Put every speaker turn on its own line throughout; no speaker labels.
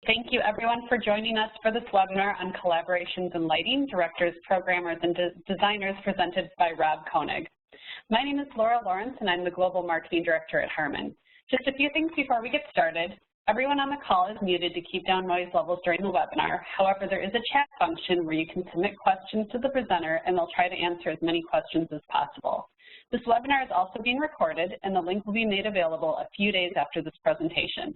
Thank you everyone for joining us for this webinar on collaborations in lighting, directors, programmers, and designers presented by Rob Koenig. My name is Laura Lawrence and I'm the Global Marketing Director at Harman. Just a few things before we get started. Everyone on the call is muted to keep down noise levels during the webinar. However, there is a chat function where you can submit questions to the presenter and they'll try to answer as many questions as possible. This webinar is also being recorded and the link will be made available a few days after this presentation.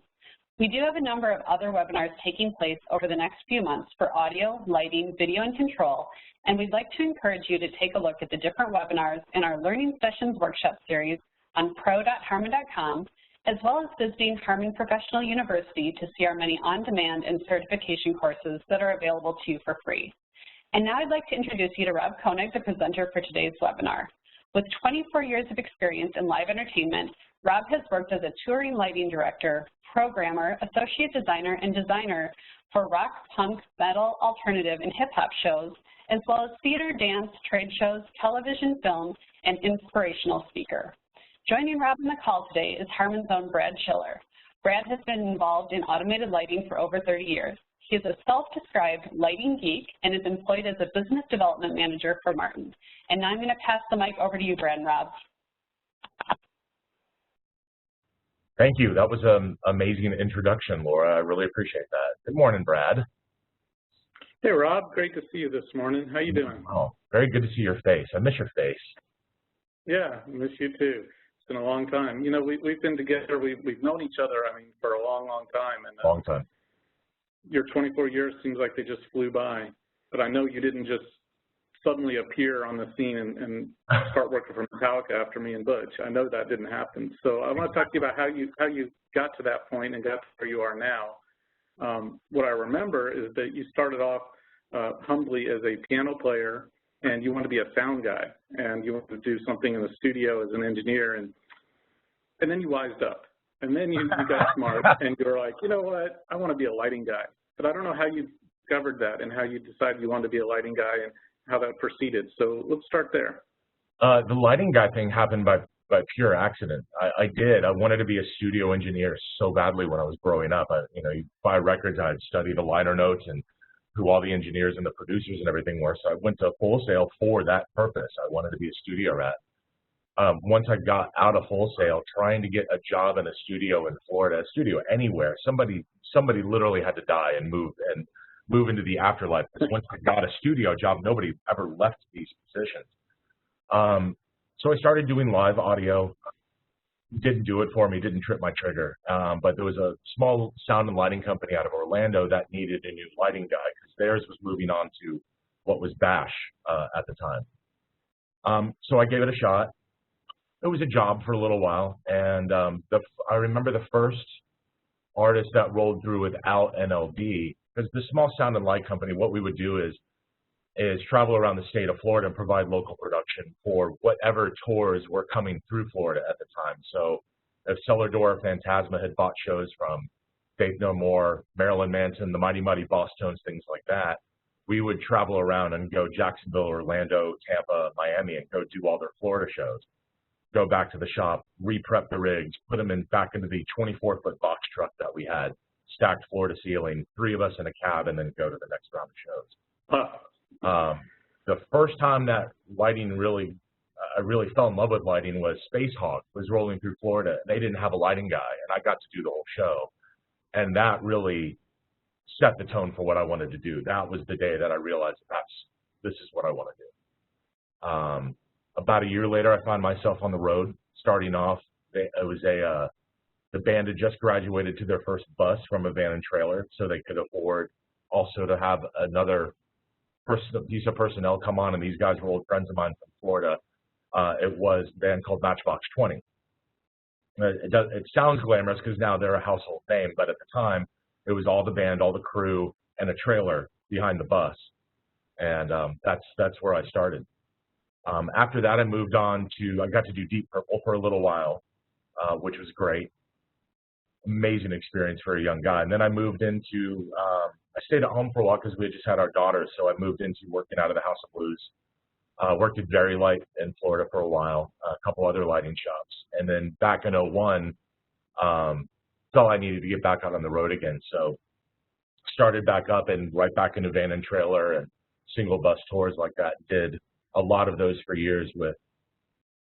We do have a number of other webinars taking place over the next few months for audio, lighting, video, and control, and we'd like to encourage you to take a look at the different webinars in our Learning Sessions workshop series on pro.harman.com, as well as visiting Harman Professional University to see our many on-demand and certification courses that are available to you for free. And now I'd like to introduce you to Rob Koenig, the presenter for today's webinar. With 24 years of experience in live entertainment, Rob has worked as a touring lighting director, programmer, associate designer, and designer for rock, punk, metal, alternative, and hip-hop shows, as well as theater, dance, trade shows, television, film, and inspirational speaker. Joining Rob on the call today is Harman's own Brad Schiller. Brad has been involved in automated lighting for over 30 years. He is a self-described lighting geek and is employed as a business development manager for Martin. And now I'm going to pass the mic over to you, Brad and Rob.
Thank you. That was an amazing introduction, Laura. I really appreciate that. Good morning, Brad.
Hey, Rob. Great to see you this morning. How you doing?
Oh, very good to see your face. I miss your face.
Yeah, I miss you too. It's been a long time. You know, we've been together. We've known each other, I mean, for a long, long time. And
long time.
Your 24 years seems like they just flew by. But I know you didn't just suddenly appear on the scene and start working for Metallica after me and Butch. I know that didn't happen. So I want to talk to you about how you got to that point and got to where you are now. What I remember is that you started off humbly as a piano player, and you wanted to be a sound guy, and you wanted to do something in the studio as an engineer, and then you wised up, and then you got smart, and you were like, you know what, I want to be a lighting guy. But I don't know how you discovered that and how you decided you wanted to be a lighting guy and how that proceeded. So let's start there.
The lighting guy thing happened by pure accident. I wanted to be a studio engineer so badly when I was growing up. You buy records, I'd study the liner notes and who all the engineers and the producers and everything were. So I went to wholesale for that purpose. I wanted to be a studio rat. Once I got out of wholesale, trying to get a job in a studio in Florida, a studio anywhere, somebody literally had to die and move into the afterlife. Because once I got a studio job, nobody ever left these positions. So I started doing live audio. Didn't do it for me, didn't trip my trigger. But there was a small sound and lighting company out of Orlando that needed a new lighting guy because theirs was moving on to what was Bash at the time. So I gave it a shot. It was a job for a little while, and I remember the first artist that rolled through without an LD, because the small sound and light company, what we would do is travel around the state of Florida and provide local production for whatever tours were coming through Florida at the time. So if Cellar Door, Phantasma had bought shows from Faith No More, Marilyn Manson, the Mighty Mighty Boss Tones, things like that, we would travel around and go Jacksonville, Orlando, Tampa, Miami, and go do all their Florida shows. Go back to the shop, re-prep the rigs, put them back into the 24-foot box truck that we had, stacked floor to ceiling, 3 of us in a cab, and then go to the next round of shows. The first time that lighting I really fell in love with lighting was Space Hawk was rolling through Florida. They didn't have a lighting guy, and I got to do the whole show. And that really set the tone for what I wanted to do. That was the day that I realized this is what I want to do. About a year later, I found myself on the road. Starting off, it was the band had just graduated to their first bus from a van and trailer, so they could afford also to have another piece of personnel come on, and these guys were old friends of mine from Florida. It was a band called Matchbox 20. It sounds glamorous because now they're a household name, but at the time, it was all the band, all the crew, and a trailer behind the bus, and that's where I started. After that, I got to do Deep Purple for a little while, which was great. Amazing experience for a young guy. And then I moved into, I stayed at home for a while because we had just had our daughters, so I moved into working out of the House of Blues. Worked at Very Light in Florida for a while, a couple other lighting shops. And then back in '01, felt I needed to get back out on the road again. So started back up and right back into van and trailer and single bus tours like that. Did a lot of those for years with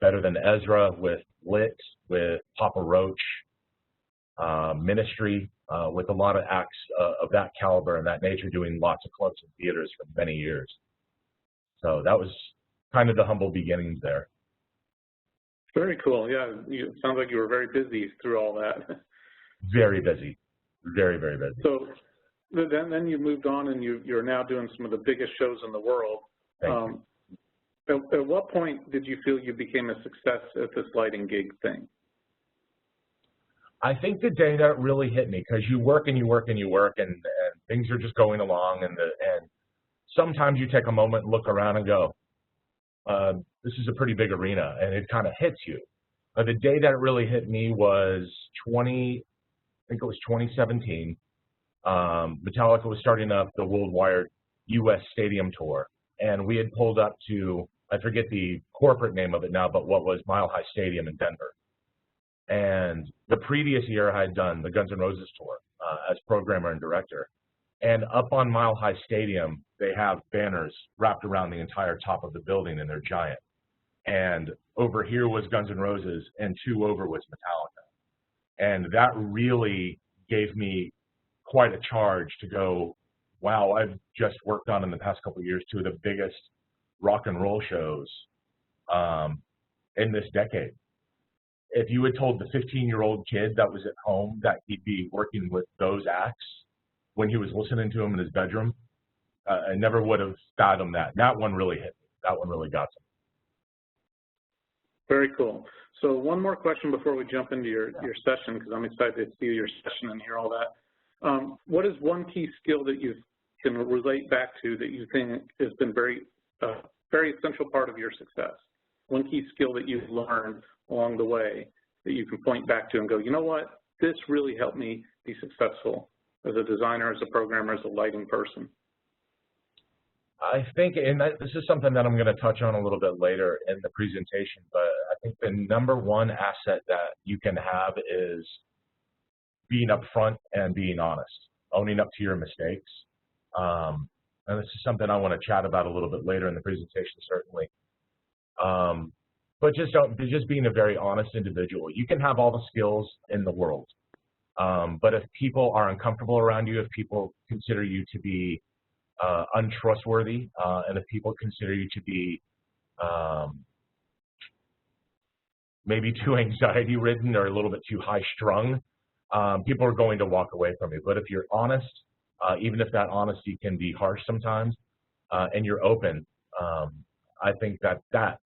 Better Than Ezra, with Lit, with Papa Roach, Ministry, with a lot of acts of that caliber and that nature, doing lots of clubs and theaters for many years. So that was kind of the humble beginnings there.
Very cool. Yeah, it sounds like you were very busy through all that.
Very busy. Very, very busy.
So then you moved on and you're now doing some of the biggest shows in the world. At what point did you feel you became a success at this lighting gig thing?
I think the day that it really hit me, because you work and you work and you work, and things are just going along, and sometimes you take a moment and look around and go, this is a pretty big arena, and it kind of hits you. The day that it really hit me was 2017. Metallica was starting up the worldwide U.S. stadium tour, and we had pulled up to, I forget the corporate name of it now, but what was Mile High Stadium in Denver. And the previous year I had done the Guns N' Roses tour as programmer and director. And up on Mile High Stadium, they have banners wrapped around the entire top of the building, and they're giant. And over here was Guns N' Roses, and 2 over was Metallica. And that really gave me quite a charge to go, wow, I've just worked on in the past couple of years 2 of the biggest rock and roll shows in this decade. If you had told the 15-year-old kid that was at home that he'd be working with those acts when he was listening to them in his bedroom, I never would have fathomed that. That one really hit me. That one really got to me.
Very cool. So one more question before we jump into your session, because I'm excited to see your session and hear all that. What is one key skill that you can relate back to that you think has been very essential part of your success? One key skill that you've learned along the way that you can point back to and go, you know what, this really helped me be successful as a designer, as a programmer, as a lighting person?
I think, and this is something that I'm going to touch on a little bit later in the presentation, but I think the #1 asset that you can have is being upfront and being honest, owning up to your mistakes. And this is something I want to chat about a little bit later in the presentation, certainly. But just being a very honest individual. You can have all the skills in the world, but if people are uncomfortable around you, if people consider you to be untrustworthy, and if people consider you to be maybe too anxiety-ridden or a little bit too high-strung, people are going to walk away from you. But if you're honest, even if that honesty can be harsh sometimes, and you're open, I think that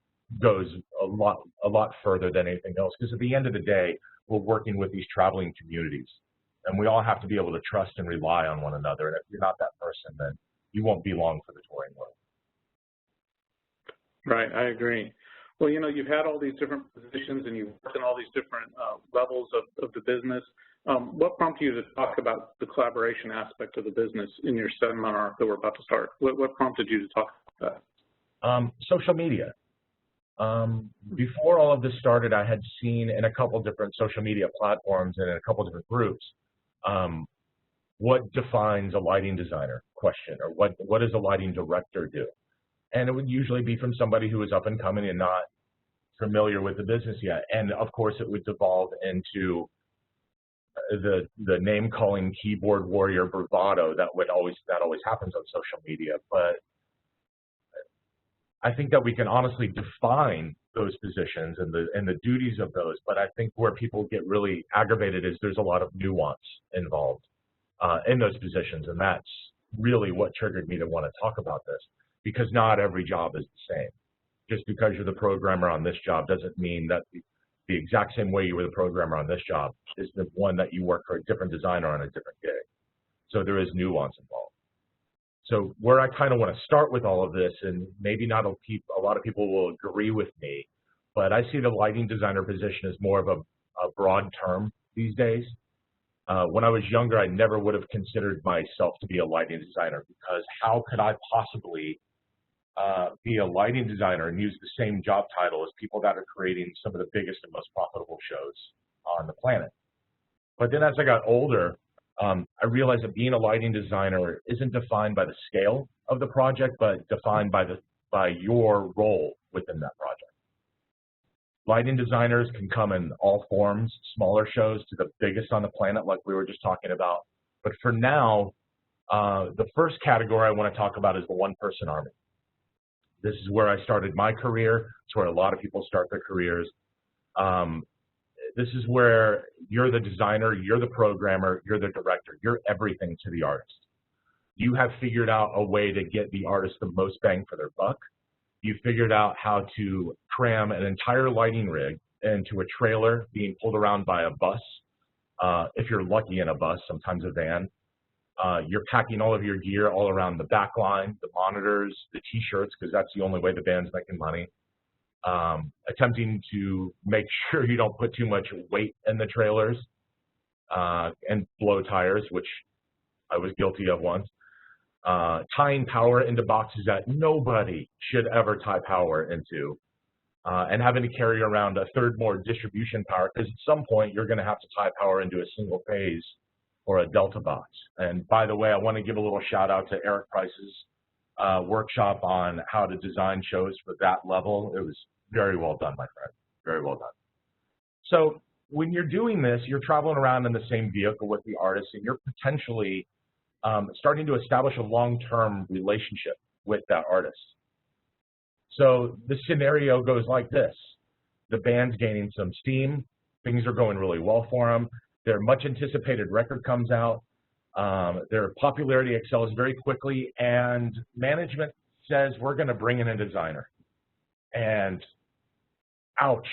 goes a lot further than anything else. Because at the end of the day, we're working with these traveling communities, and we all have to be able to trust and rely on one another. And if you're not that person, then you won't be long for the touring world.
Right, I agree. Well, you know, you've had all these different positions and you've worked in all these different levels of the business. What prompted you to talk about the collaboration aspect of the business in your seminar that we're about to start? What prompted you to talk about that?
Social media. Before all of this started, I had seen in a couple different social media platforms and in a couple different groups, what defines a lighting designer question, or what does a lighting director do? And it would usually be from somebody who is up and coming and not familiar with the business yet. And of course, it would devolve into the name calling keyboard warrior bravado that always happens on social media. But I think that we can honestly define those positions and the duties of those. But I think where people get really aggravated is there's a lot of nuance involved in those positions, and that's really what triggered me to want to talk about this, because not every job is the same. Just because you're the programmer on this job doesn't mean that the exact same way you were the programmer on this job is the one that you work for a different designer on a different gig. So there is nuance involved. So where I kind of want to start with all of this, and maybe not a lot of people will agree with me, but I see the lighting designer position as more of a broad term these days. When I was younger, I never would have considered myself to be a lighting designer, because how could I possibly be a lighting designer and use the same job title as people that are creating some of the biggest and most profitable shows on the planet? But then as I got older, I realized that being a lighting designer isn't defined by the scale of the project, but defined by your role within that project. Lighting designers can come in all forms, smaller shows to the biggest on the planet, like we were just talking about. But for now, the first category I want to talk about is the one-person army. This is where I started my career. It's where a lot of people start their careers. This is where you're the designer, you're the programmer, you're the director, you're everything to the artist. You have figured out a way to get the artist the most bang for their buck. You figured out how to cram an entire lighting rig into a trailer being pulled around by a bus. If you're lucky, in a bus, sometimes a van. You're packing all of your gear all around the back line, the monitors, the t-shirts, because that's the only way the band's making money. Attempting to make sure you don't put too much weight in the trailers and blow tires, which I was guilty of once. Tying power into boxes that nobody should ever tie power into, and having to carry around a third more distribution power, because at some point you're going to have to tie power into a single phase or a delta box. And by the way, I want to give a little shout out to Eric Price's workshop on how to design shows for that level. It was very well done, my friend, very well done. So when you're doing this, you're traveling around in the same vehicle with the artist, and you're potentially starting to establish a long-term relationship with that artist. So the scenario goes like this. The band's gaining some steam. Things are going really well for them. Their much anticipated record comes out. Their popularity excels very quickly, and management says, we're going to bring in a designer. And ouch,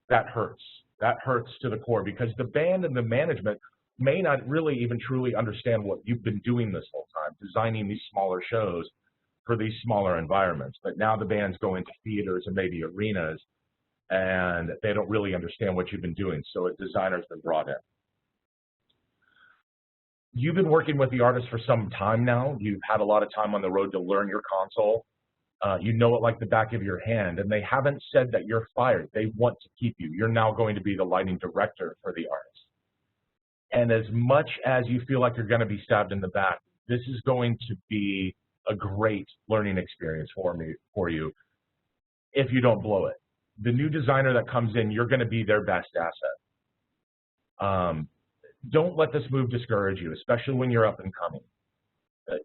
that hurts. That hurts to the core, because the band and the management may not really even truly understand what you've been doing this whole time, designing these smaller shows for these smaller environments. But now the band's going to theaters and maybe arenas, and they don't really understand what you've been doing. So a designer's been brought in. You've been working with the artist for some time now. You've had a lot of time on the road to learn your console. You know it like the back of your hand, and they haven't said that you're fired. They want to keep you. You're now going to be the lighting director for the artist. And as much as you feel like you're going to be stabbed in the back, this is going to be a great learning experience for you if you don't blow it. The new designer that comes in, you're going to be their best asset. Don't let this move discourage you, especially when you're up and coming.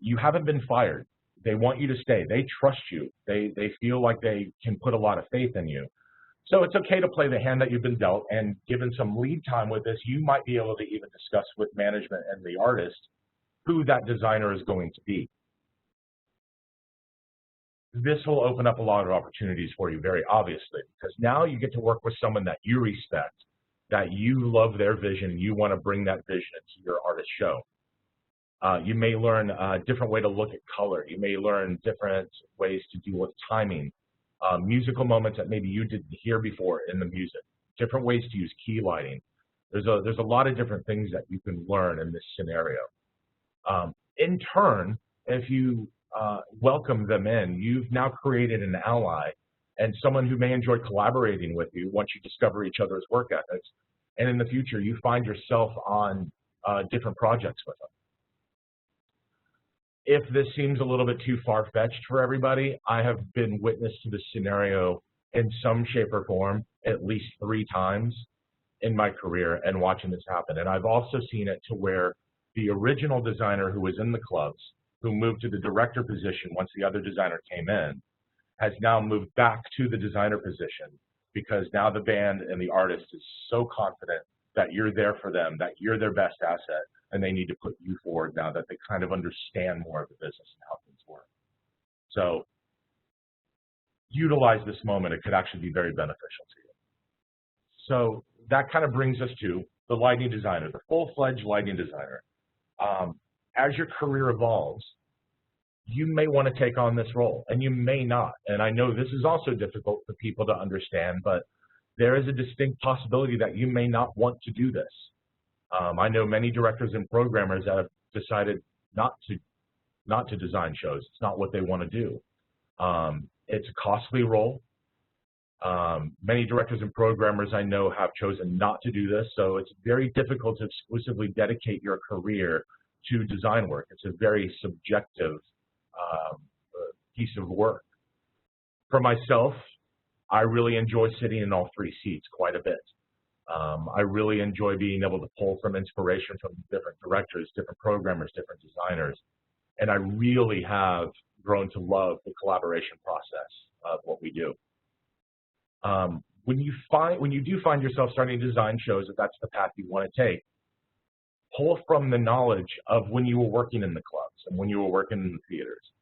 You haven't been fired. They want you to stay. They trust you. They feel like they can put a lot of faith in you. So it's okay to play the hand that you've been dealt, and given some lead time with this, you might be able to even discuss with management and the artist who that designer is going to be. This will open up a lot of opportunities for you, very obviously, because now you get to work with someone that you respect, that you love their vision, and you want to bring that vision into your artist show. You may learn a different way to look at color. You may learn different ways to deal with timing. Musical moments that maybe you didn't hear before in the music, different ways to use key lighting. There's a lot of different things that you can learn in this scenario. In turn, if you welcome them in, you've now created an ally and someone who may enjoy collaborating with you once you discover each other's work ethics. And in the future, you find yourself on different projects with them. If this seems a little bit too far-fetched for everybody, I have been witness to this scenario in some shape or form at least 3 times in my career and watching this happen. And I've also seen it to where the original designer who was in the clubs, who moved to the director position once the other designer came in, has now moved back to the designer position, because now the band and the artist is so confident that you're there for them, that you're their best asset, and they need to put you forward now that they kind of understand more of the business and how things work. So utilize this moment. It could actually be very beneficial to you. So that kind of brings us to the lighting designer, the full-fledged lighting designer. As your career evolves, you may want to take on this role, and you may not. And I know this is also difficult for people to understand, but there is a distinct possibility that you may not want to do this. I know many directors and programmers that have decided not to design shows. It's not what they want to do. It's a costly role. Many directors and programmers I know have chosen not to do this, so it's very difficult to exclusively dedicate your career to design work. It's a very subjective piece of work. For myself, I really enjoy sitting in all three seats quite a bit. I really enjoy being able to pull from inspiration from different directors, different programmers, different designers, and I really have grown to love the collaboration process of what we do. When you do find yourself starting to design shows, if that's the path you want to take, pull from the knowledge of when you were working in the clubs and when you were working in the theaters.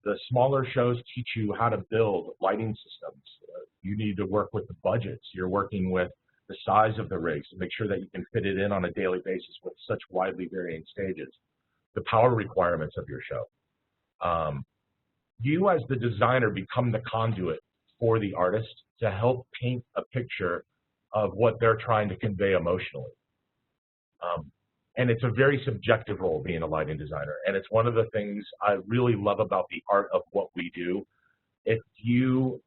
The smaller shows teach you how to build lighting systems. You need to work with the budgets. You're working with the size of the rigs to make sure that you can fit it in on a daily basis with such widely varying stages. The power requirements of your show. You as the designer become the conduit for the artist to help paint a picture of what they're trying to convey emotionally. And it's a very subjective role being a lighting designer. And it's one of the things I really love about the art of what we do. If you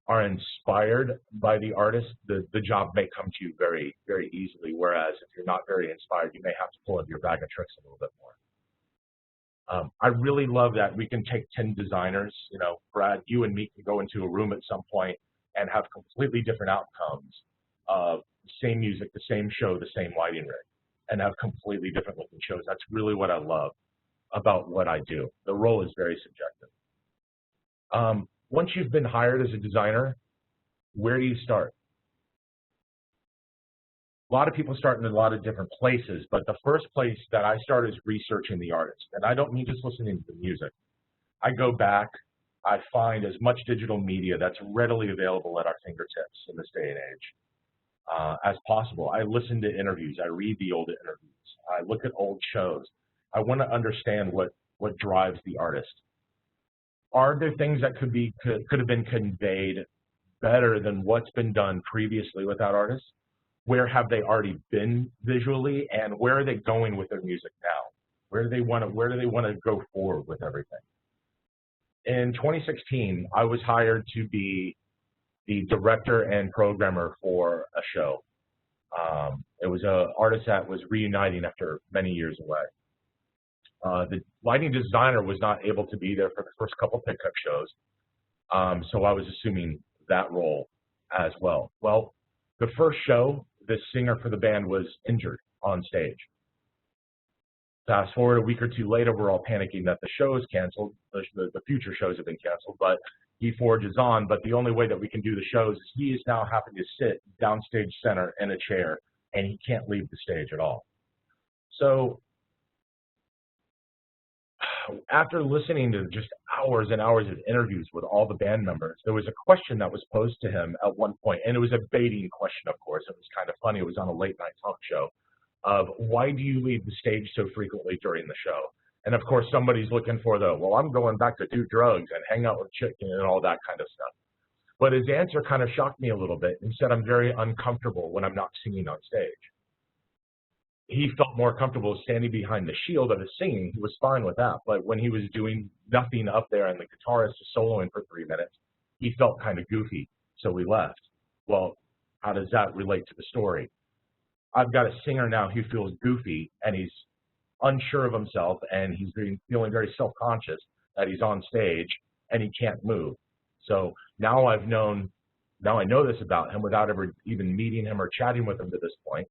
are inspired by the artist, the job may come to you very, very easily. Whereas if you're not very inspired, you may have to pull out your bag of tricks a little bit more. I really love that we can take 10 designers, you know, Brad, you and me can go into a room at some point and have completely different outcomes of the same music, the same show, the same lighting rig, and have completely different looking shows. That's really what I love about what I do. The role is very subjective. Once you've been hired as a designer, where do you start? A lot of people start in a lot of different places, but the first place that I start is researching the artist. And I don't mean just listening to the music. I go back, I find as much digital media that's readily available at our fingertips in this day and age as possible. I listen to interviews, I read the old interviews, I look at old shows. I want to understand what drives the artist. Are there things that could have been conveyed better than what's been done previously with that artist? Where have they already been visually, and where are they going with their music now? Where do they want to go forward with everything? In 2016, I was hired to be the director and programmer for a show. It was an artist that was reuniting after many years away. The lighting designer was not able to be there for the first couple pickup shows, so I was assuming that role as well. Well, the first show, the singer for the band was injured on stage. Fast forward a week or two later, we're all panicking that the show is canceled. The future shows have been canceled, but he forges on. But the only way that we can do the shows is he is now having to sit downstage center in a chair, and he can't leave the stage at all. So after listening to just hours and hours of interviews with all the band members, there was a question that was posed to him at one point, and it was a baiting question, of course. It was kind of funny. It was on a late night talk show of, why do you leave the stage so frequently during the show? And of course, somebody's looking for the, well, I'm going back to do drugs and hang out with chicken and all that kind of stuff. But his answer kind of shocked me a little bit and said, I'm very uncomfortable when I'm not singing on stage. He felt more comfortable standing behind the shield of his singing. He was fine with that. But when he was doing nothing up there and the guitarist was soloing for 3 minutes, he felt kind of goofy, so we left. Well, how does that relate to the story? I've got a singer now who feels goofy, and he's unsure of himself, and he's feeling very self-conscious that he's on stage, and he can't move. So now I know this about him without ever even meeting him or chatting with him to this point.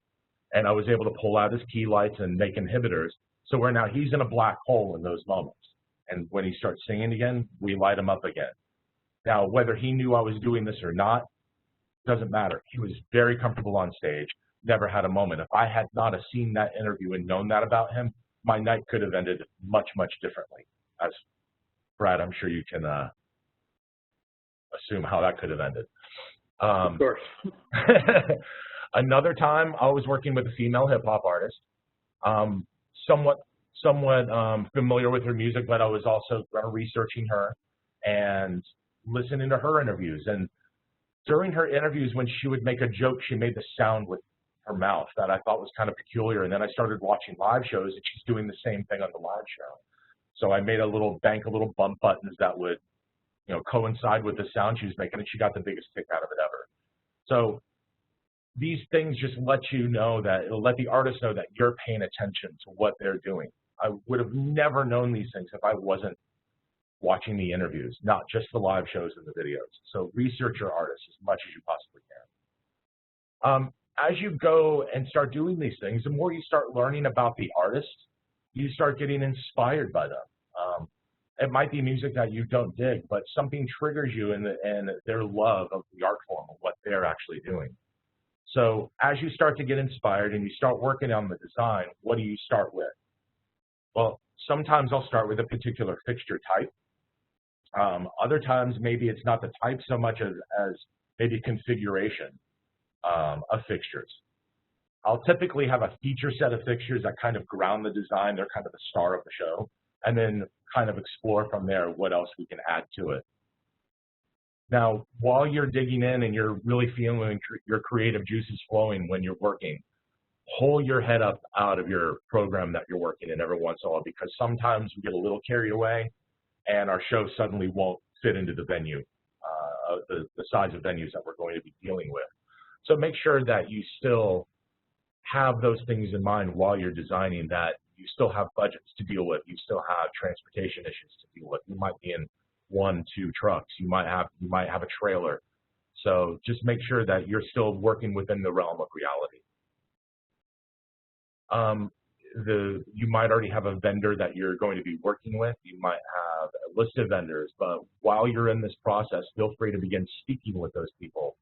And I was able to pull out his key lights and make inhibitors. So where now he's in a black hole in those moments. And when he starts singing again, we light him up again. Now, whether he knew I was doing this or not, doesn't matter. He was very comfortable on stage, never had a moment. If I had not have seen that interview and known that about him, my night could have ended much, much differently. As Brad, I'm sure you can assume how that could have ended.
Of course.
Another time, I was working with a female hip-hop artist, somewhat familiar with her music, but I was also researching her and listening to her interviews. And during her interviews, when she would make a joke, she made the sound with her mouth that I thought was kind of peculiar. And then I started watching live shows, and she's doing the same thing on the live show. So I made a little bump buttons that would coincide with the sound she was making, and she got the biggest kick out of it ever. So these things just let you know that, it'll let the artist know that you're paying attention to what they're doing. I would have never known these things if I wasn't watching the interviews, not just the live shows and the videos. So research your artists as much as you possibly can. As you go and start doing these things, the more you start learning about the artist, you start getting inspired by them. It might be music that you don't dig, but something triggers you in their love of the art form of what they're actually doing. So as you start to get inspired and you start working on the design, what do you start with? Well, sometimes I'll start with a particular fixture type. Other times, maybe it's not the type so much as maybe configuration of fixtures. I'll typically have a feature set of fixtures that kind of ground the design. They're kind of the star of the show, and then kind of explore from there what else we can add to it. Now, while you're digging in and you're really feeling your creative juices flowing when you're working, pull your head up out of your program that you're working in every once in a while, because sometimes we get a little carried away and our show suddenly won't fit into the venue, the size of venues that we're going to be dealing with. So make sure that you still have those things in mind while you're designing, that you still have budgets to deal with, you still have transportation issues to deal with. You might be in 1-2 trucks, you might have a trailer. So just make sure that you're still working within the realm of reality. You might already have a vendor that you're going to be working with. You might have a list of vendors, but while you're in this process, feel free to begin speaking with those people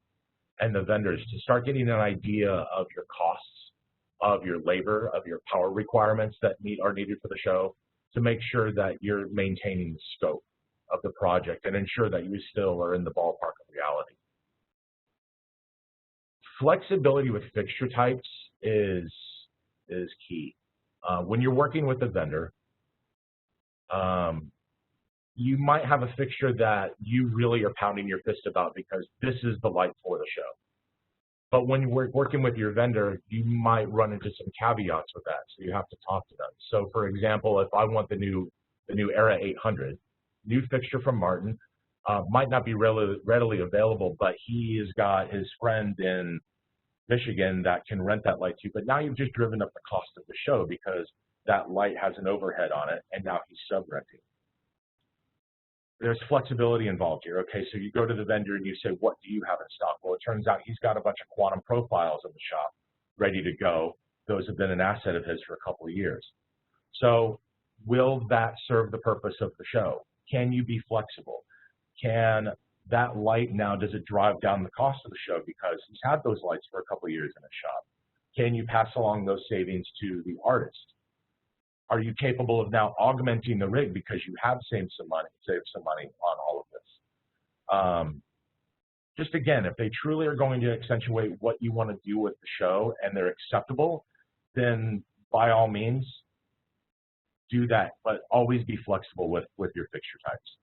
and the vendors to start getting an idea of your costs, of your labor, of your power requirements that are needed for the show, to make sure that you're maintaining the scope of the project and ensure that you still are in the ballpark of reality. Flexibility with fixture types is key. When you're working with a vendor, you might have a fixture that you really are pounding your fist about because this is the light for the show. But when you're working with your vendor, you might run into some caveats with that, so you have to talk to them. So for example, if I want the new Era 800, new fixture from Martin, might not be readily available, but he has got his friend in Michigan that can rent that light to you. But now you've just driven up the cost of the show because that light has an overhead on it, and now he's sub-renting. There's flexibility involved here. Okay, so you go to the vendor and you say, what do you have in stock? Well, it turns out he's got a bunch of quantum profiles in the shop ready to go. Those have been an asset of his for a couple of years. So will that serve the purpose of the show? Can you be flexible? Can that light now, does it drive down the cost of the show because he's had those lights for a couple of years in his shop? Can you pass along those savings to the artist? Are you capable of now augmenting the rig because you have saved some money on all of this? Just again, if they truly are going to accentuate what you want to do with the show and they're acceptable, then by all means, do that, but always be flexible with your fixture types.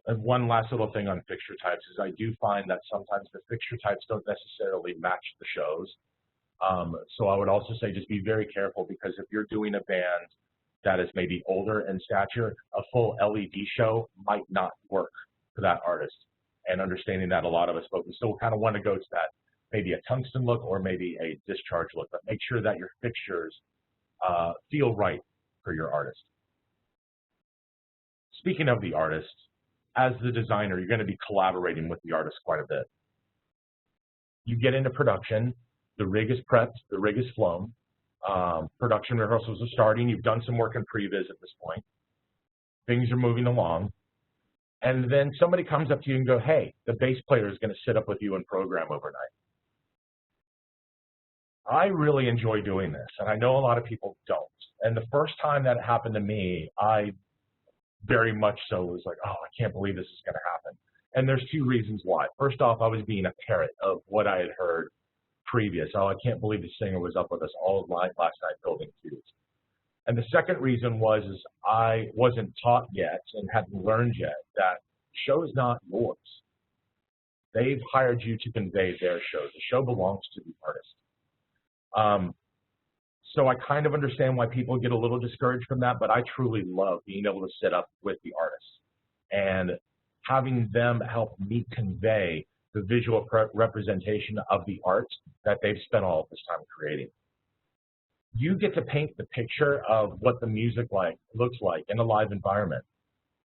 And one last little thing on fixture types is I do find that sometimes the fixture types don't necessarily match the shows. So I would also say just be very careful, because if you're doing a band that is maybe older in stature, a full LED show might not work for that artist. And understanding that a lot of us folks still kind of want to go to that, maybe a tungsten look or maybe a discharge look, but make sure that your fixtures feel right for your artist. Speaking of the artist, as the designer, you're going to be collaborating with the artist quite a bit. You get into production, the rig is prepped, the rig is flown, production rehearsals are starting, you've done some work in previs at this point, things are moving along, and then somebody comes up to you and go, hey, the bass player is going to sit up with you and program overnight. I really enjoy doing this, and I know a lot of people don't. And the first time that it happened to me, I very much so was like, oh, I can't believe this is going to happen. And there's two reasons why. First off, I was being a parrot of what I had heard previous. Oh, I can't believe the singer was up with us all night last night building cues. And the second reason was I wasn't taught yet and hadn't learned yet that the show is not yours. They've hired you to convey their show. The show belongs to the artist. So I kind of understand why people get a little discouraged from that, but I truly love being able to sit up with the artists and having them help me convey the visual representation of the art that they've spent all of this time creating. You get to paint the picture of what the music looks like in a live environment.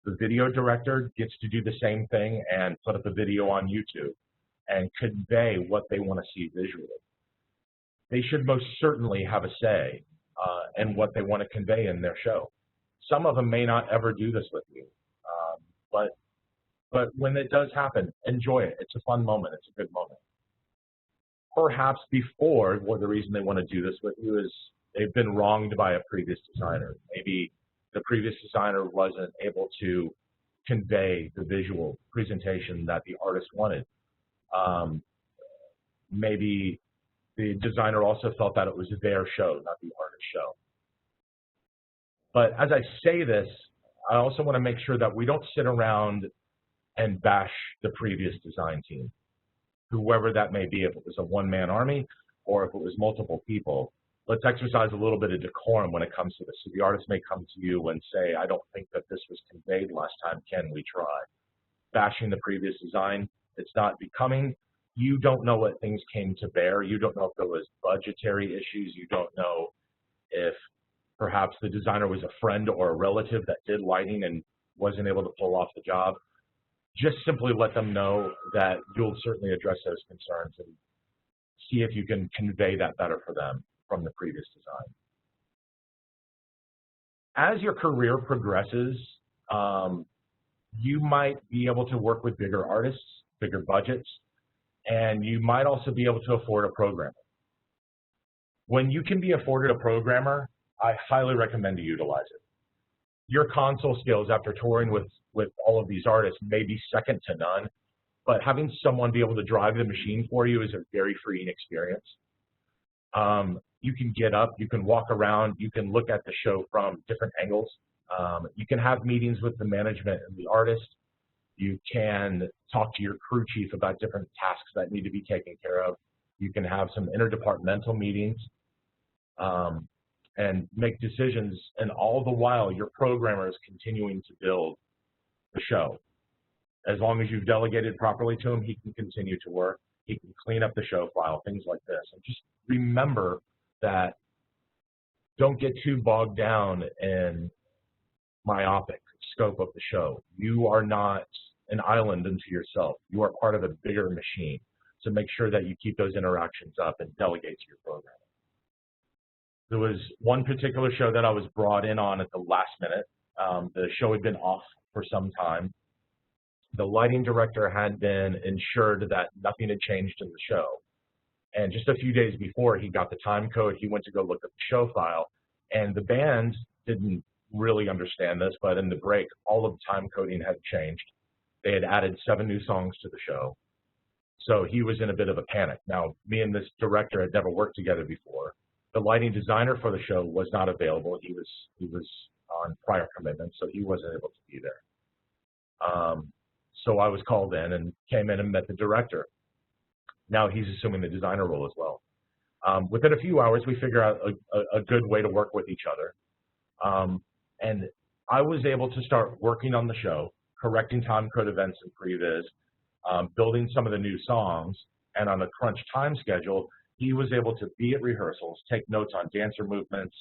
The video director gets to do the same thing and put up a video on YouTube and convey what they want to see visually. They should most certainly have a say in what they want to convey in their show. Some of them may not ever do this with you, but when it does happen, enjoy it. It's a fun moment. It's a good moment. Perhaps before, the reason they want to do this with you is they've been wronged by a previous designer. Maybe the previous designer wasn't able to convey the visual presentation that the artist wanted. Maybe the designer also felt that it was their show, not the artist's show. But as I say this, I also want to make sure that we don't sit around and bash the previous design team, whoever that may be, if it was a one-man army or if it was multiple people. Let's exercise a little bit of decorum when it comes to this. So the artist may come to you and say, I don't think that this was conveyed last time, can we try? Bashing the previous design, it's not becoming. You don't know what things came to bear. You don't know if there was budgetary issues. You don't know if perhaps the designer was a friend or a relative that did lighting and wasn't able to pull off the job. Just simply let them know that you'll certainly address those concerns and see if you can convey that better for them from the previous design. As your career progresses, you might be able to work with bigger artists, bigger budgets, and you might also be able to afford a programmer. When you can be afforded a programmer, I highly recommend to utilize it. Your console skills after touring with all of these artists may be second to none, but having someone be able to drive the machine for you is a very freeing experience. You can get up, you can walk around, you can look at the show from different angles. You can have meetings with the management and the artist. You can talk to your crew chief about different tasks that need to be taken care of. You can have some interdepartmental meetings and make decisions, and all the while your programmer is continuing to build the show. As long as you've delegated properly to him, he can continue to work. He can clean up the show file, things like this. And just remember that don't get too bogged down in myopic scope of the show. You are not an island unto yourself. You are part of a bigger machine. So make sure that you keep those interactions up and delegate to your programmer. There was one particular show that I was brought in on at the last minute. The show had been off for some time. The lighting director had been ensured that nothing had changed in the show. And just a few days before he got the time code, he went to go look at the show file. And the band didn't really understand this, but in the break, all of the time coding had changed. They had added 7 new songs to the show. So he was in a bit of a panic. Now, me and this director had never worked together before. The lighting designer for the show was not available. He was on prior commitments, so he wasn't able to be there. So I was called in and came in and met the director. Now he's assuming the designer role as well. Within a few hours, we figured out a good way to work with each other. And I was able to start working on the show, correcting time code events and previs, building some of the new songs, and on a crunch time schedule, he was able to be at rehearsals, take notes on dancer movements,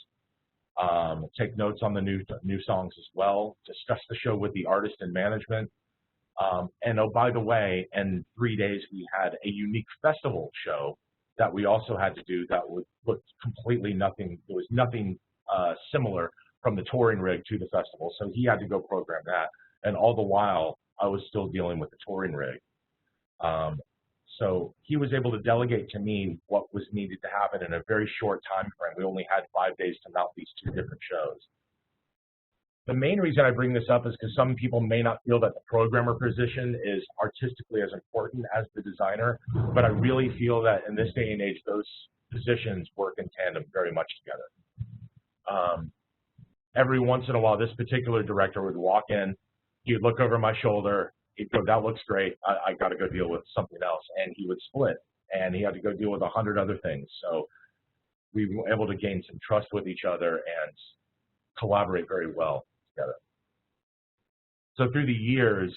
take notes on the new songs as well, discuss the show with the artist and management. And oh, by the way, in 3 days, we had a unique festival show that we also had to do that looked completely nothing. There was nothing similar from the touring rig to the festival. So he had to go program that. And all the while, I was still dealing with the touring rig. So he was able to delegate to me what was needed to happen in a very short time frame. We only had 5 days to mount these 2 different shows. The main reason I bring this up is because some people may not feel that the programmer position is artistically as important as the designer, but I really feel that in this day and age, those positions work in tandem very much together. Every once in a while, this particular director would walk in, he'd look over my shoulder, he'd go, that looks great, I got to go deal with something else, and he would split, and he had to go deal with 100 other things. So we were able to gain some trust with each other and collaborate very well together. So through the years,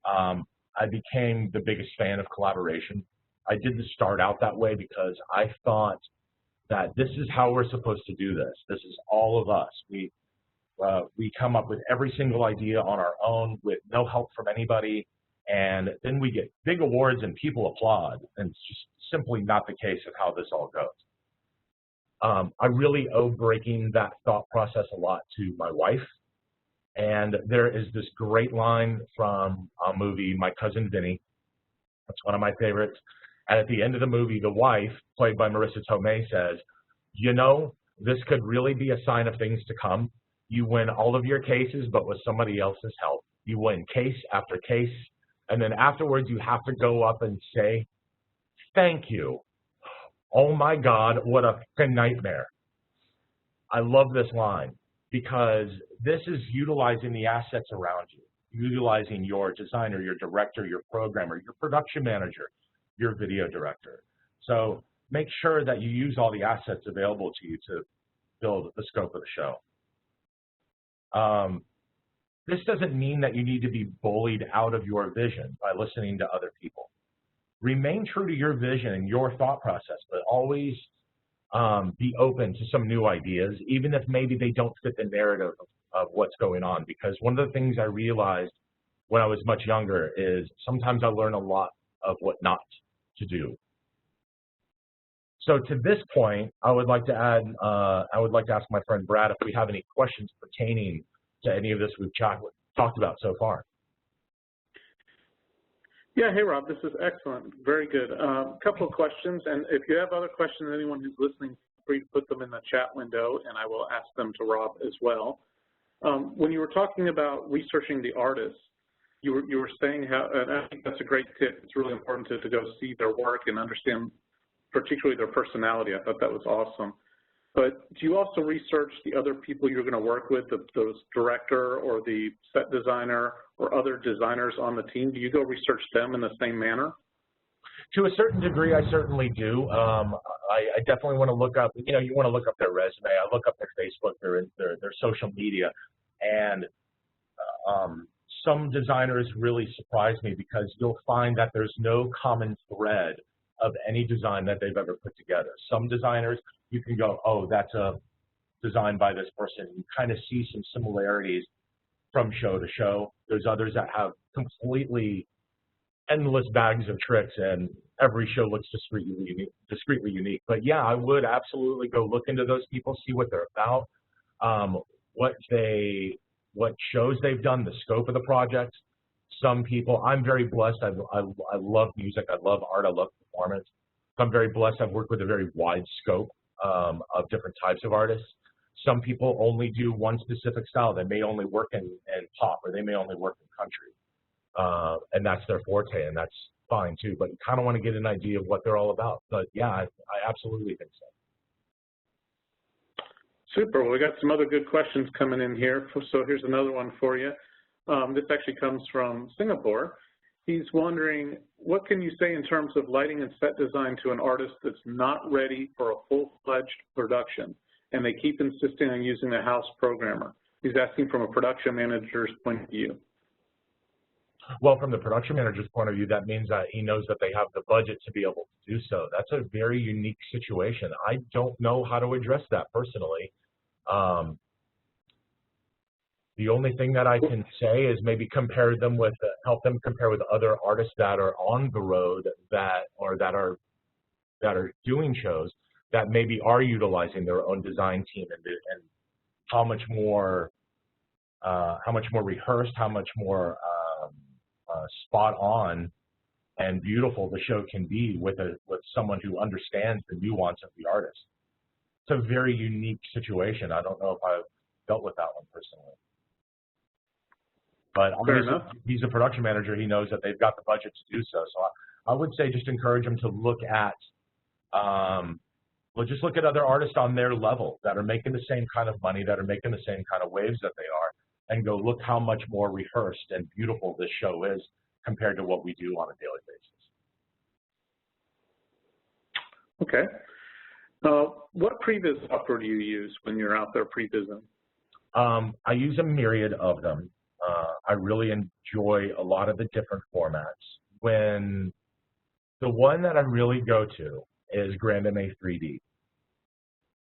I became the biggest fan of collaboration. I didn't start out that way because I thought that this is how we're supposed to do this. This is all of us. We come up with every single idea on our own with no help from anybody, and then we get big awards and people applaud, and it's just simply not the case of how this all goes. I really owe breaking that thought process a lot to my wife, and there is this great line from a movie, My Cousin Vinny. That's one of my favorites. And at the end of the movie, the wife, played by Marissa Tomei, says, you know, this could really be a sign of things to come. You win all of your cases, but with somebody else's help. You win case after case, and then afterwards you have to go up and say, thank you. Oh my God, what a fucking nightmare. I love this line because this is utilizing the assets around you, utilizing your designer, your director, your programmer, your production manager, your video director. So make sure that you use all the assets available to you to build the scope of the show. This doesn't mean that you need to be bullied out of your vision by listening to other people. Remain true to your vision and your thought process, but always be open to some new ideas, even if maybe they don't fit the narrative of what's going on. Because one of the things I realized when I was much younger is sometimes I learn a lot of what not to do. So to this point, I would like to ask my friend Brad if we have any questions pertaining to any of this we've talked about so far.
Yeah, hey Rob, this is excellent, very good. A couple of questions, and if you have other questions, anyone who's listening, free to put them in the chat window, and I will ask them to Rob as well. When you were talking about researching the artists, you were saying how, and I think that's a great tip. It's really important to go see their work and understand particularly their personality. I thought that was awesome. But do you also research the other people you're going to work with, the director or the set designer or other designers on the team? Do you go research them in the same manner?
To a certain degree, I certainly do. I definitely want to look up, you want to look up their resume. I look up their Facebook, their social media, and some designers really surprise me because you'll find that there's no common thread of any design that they've ever put together. Some designers, you can go, oh, that's a design by this person. You kind of see some similarities from show to show. There's others that have completely endless bags of tricks, and every show looks discreetly unique. But yeah, I would absolutely go look into those people, see what they're about, what shows they've done, the scope of the project. Some people, I'm very blessed. I love music. I love art. I love performance. I'm very blessed. I've worked with a very wide scope of different types of artists. Some people only do one specific style. They may only work in pop, or they may only work in country. And that's their forte, and that's fine too. But you kind of want to get an idea of what they're all about. But yeah, I absolutely think so.
Super. Well, we got some other good questions coming in here. So here's another one for you. This actually comes from Singapore. He's wondering, what can you say in terms of lighting and set design to an artist that's not ready for a full-fledged production, and they keep insisting on using a house programmer? He's asking from a production manager's point of view.
Well, from the production manager's point of view, that means that he knows that they have the budget to be able to do so. That's a very unique situation. I don't know how to address that personally. The only thing that I can say is maybe compare them with, help them compare with other artists that are on the road that are doing shows that maybe are utilizing their own design team, and how much more rehearsed, how much more spot on and beautiful the show can be with someone who understands the nuance of the artist. It's a very unique situation. I don't know if I've dealt with that one personally. But he's a production manager. He knows that they've got the budget to do so. So I would say just encourage him to look at, just look at other artists on their level that are making the same kind of money, that are making the same kind of waves that they are, and go look how much more rehearsed and beautiful this show is compared to what we do on a daily basis.
Okay. What previs software do you use when you're out there prevising?
I use a myriad of them. I really enjoy a lot of the different formats. When the one that I really go to is GrandMA 3D.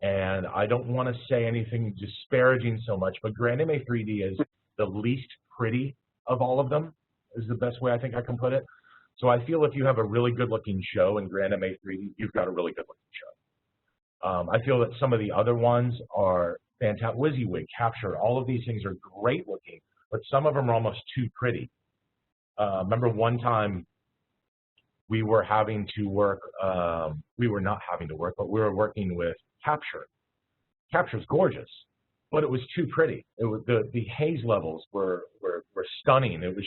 And I don't want to say anything disparaging so much, but GrandMA 3D is the least pretty of all of them, is the best way I think I can put it. So I feel if you have a really good-looking show in GrandMA 3D, you've got a really good-looking show. I feel that some of the other ones are fantastic. WYSIWYG, Capture, all of these things are great-looking, but some of them are almost too pretty. Remember one time we were having to work, we were not having to work, but we were working with Capture. Capture's gorgeous, but it was too pretty. It was the haze levels were stunning. It was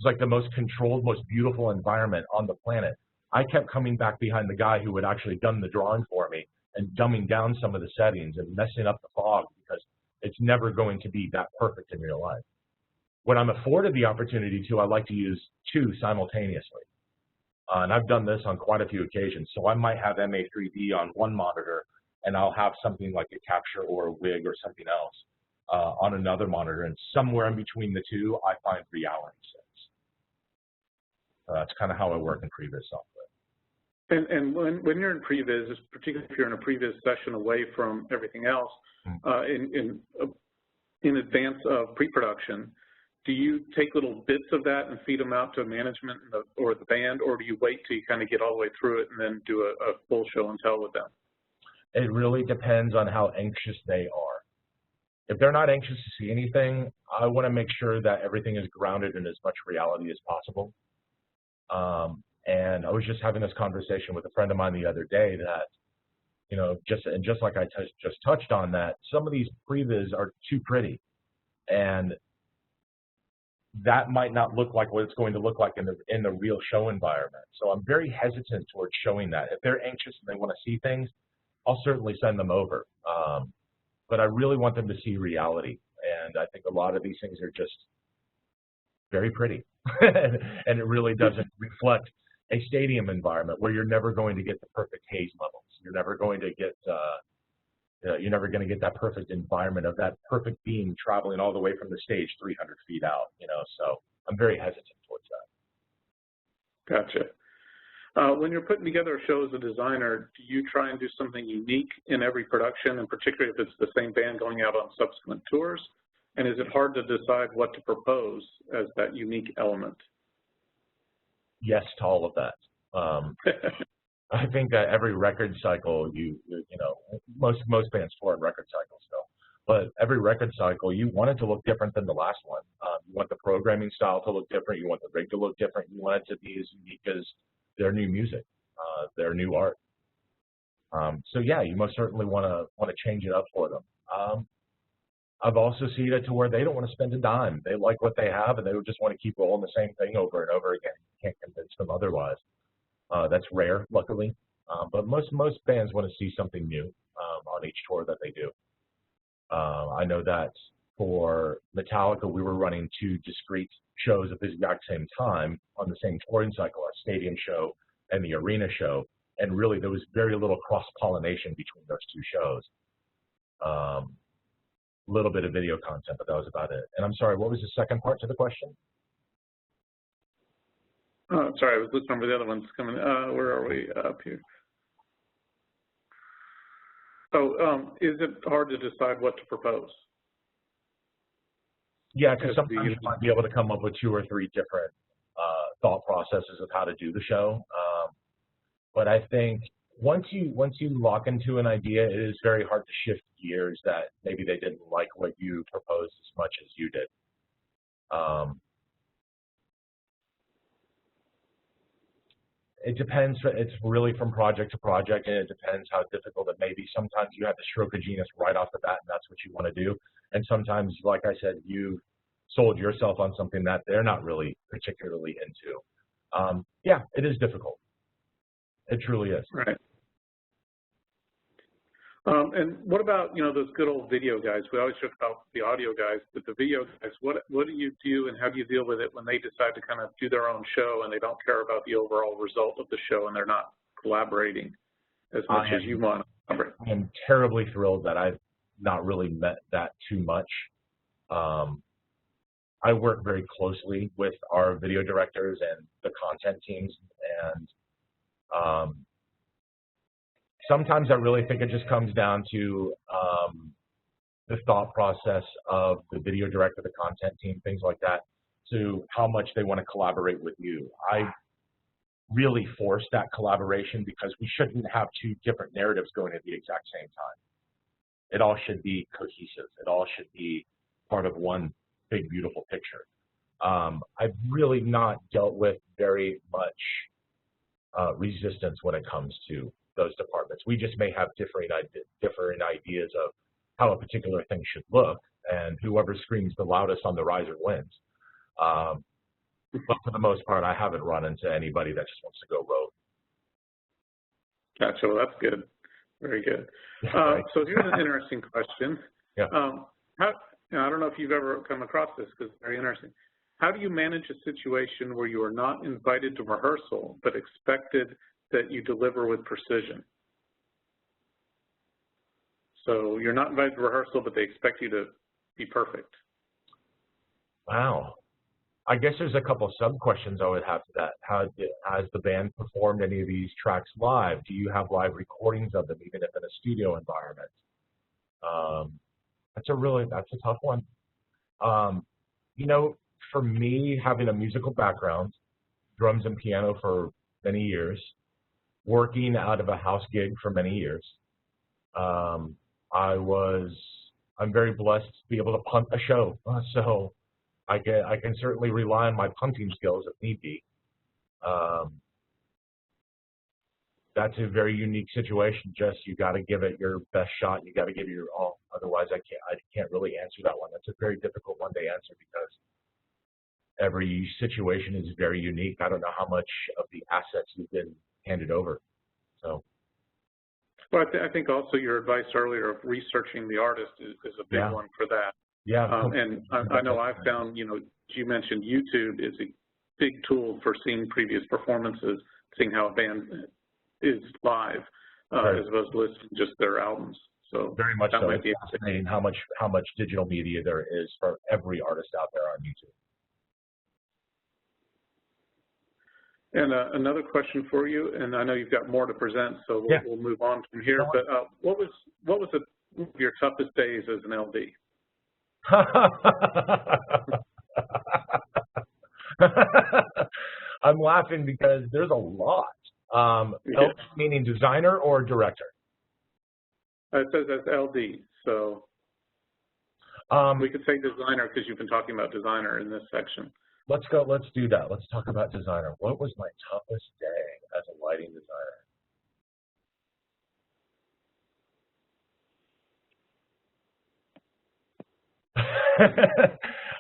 like the most controlled, most beautiful environment on the planet. I kept coming back behind the guy who had actually done the drawing for me and dumbing down some of the settings and messing up the fog because it's never going to be that perfect in real life. When I'm afforded the opportunity to, I like to use two simultaneously. And I've done this on quite a few occasions. So I might have MA3D on one monitor, and I'll have something like a Capture or a WYSIWYG or something else on another monitor. And somewhere in between the two, I find reality sits. That's kind of how I work in previs software.
And when you're in previs, particularly if you're in a previs session away from everything else, in advance of pre-production, do you take little bits of that and feed them out to management or the band, or do you wait till you kind of get all the way through it and then do a full show and tell with them?
It really depends on how anxious they are. If they're not anxious to see anything, I want to make sure that everything is grounded in as much reality as possible. And I was just having this conversation with a friend of mine the other day that, you know, just like I just touched on that, some of these previs are too pretty. And that might not look like what it's going to look like in the real show environment. So I'm very hesitant towards showing that. If they're anxious and they want to see things, I'll certainly send them over. But I really want them to see reality. And I think a lot of these things are just very pretty. And it really doesn't reflect a stadium environment where you're never going to get the perfect haze levels. You're never going to get that perfect environment of that perfect beam traveling all the way from the stage 300 feet out, you know, so I'm very hesitant towards that.
Gotcha. When you're putting together a show as a designer, do you try and do something unique in every production, and particularly if it's the same band going out on subsequent tours? And is it hard to decide what to propose as that unique element?
Yes to all of that. I think that every record cycle, you know, most bands tour on record cycles still, but every record cycle, you want it to look different than the last one. You want the programming style to look different. You want the rig to look different. You want it to be as unique as their new music, their new art. So yeah, you most certainly want to change it up for them. I've also seen it to where they don't want to spend a dime. They like what they have, and they just want to keep rolling the same thing over and over again. You can't convince them otherwise. That's rare, luckily, but most bands want to see something new on each tour that they do. I know that for Metallica, we were running two discrete shows at the exact same time on the same touring cycle, our stadium show and the arena show, and really there was very little cross-pollination between those two shows. A little bit of video content, but that was about it. And I'm sorry, what was the second part to the question?
Oh, sorry, I was listening for the other ones coming. Where are we? Up here. Oh, is it hard to decide what to propose?
Yeah, because sometimes you might be able to come up with 2 or 3 different thought processes of how to do the show. But I think once you lock into an idea, it is very hard to shift gears that maybe they didn't like what you proposed as much as you did. It depends. It's really from project to project, and it depends how difficult it may be. Sometimes you have the stroke of genius right off the bat, and that's what you want to do. And sometimes, like I said, you sold yourself on something that they're not really particularly into. Yeah, it is difficult. It truly is.
Right. And what about, you know, those good old video guys? We always talk about the audio guys, but the video guys, what do you do and how do you deal with it when they decide to kind of do their own show and they don't care about the overall result of the show and they're not collaborating as much as you want?
I am terribly thrilled that I've not really met that too much. I work very closely with our video directors and the content teams, and sometimes I really think it just comes down to the thought process of the video director, the content team, things like that, to how much they want to collaborate with you. I really force that collaboration because we shouldn't have two different narratives going at the exact same time. It all should be cohesive. It all should be part of one big, beautiful picture. I've really not dealt with very much resistance when it comes to those departments. We just may have differing ideas of how a particular thing should look, and whoever screams the loudest on the riser wins. But for the most part, I haven't run into anybody that just wants to go rogue.
Gotcha. Well, that's good. Very good. So here's an interesting question.
Yeah.
I don't know if you've ever come across this because it's very interesting. How do you manage a situation where you are not invited to rehearsal but expected that you deliver with precision? So you're not invited to rehearsal, but they expect you to be perfect.
Wow. I guess there's a couple of sub-questions I would have to that. Has the band performed any of these tracks live? Do you have live recordings of them, even if in a studio environment? That's a tough one. You know, for me, having a musical background, drums and piano for many years, working out of a house gig for many years, I'm very blessed to be able to punt a show. So I can certainly rely on my punting skills if need be. That's a very unique situation. Just you got to give it your best shot. You got to give it your all. Otherwise, I can't really answer that one. That's a very difficult one to answer because every situation is very unique. I don't know how much of the assets you've been handed over. So.
Well, I think also your advice earlier of researching the artist is a big one for that.
Yeah.
And I know I've found, you know, you mentioned YouTube is a big tool for seeing previous performances, seeing how a band is live,
right,
as opposed to listening to just their albums. So
very much so.
Might be
fascinating how much digital media there is for every artist out there on YouTube.
And another question for you, and I know you've got more to present, so we'll move on from here. But what was one of your toughest days as an LD? I'm laughing because there's a lot. LD meaning designer or director? It says that's LD, so we could say designer because you've been talking about designer in this section.
Let's do that. Let's talk about designer. What was my toughest day as a lighting designer?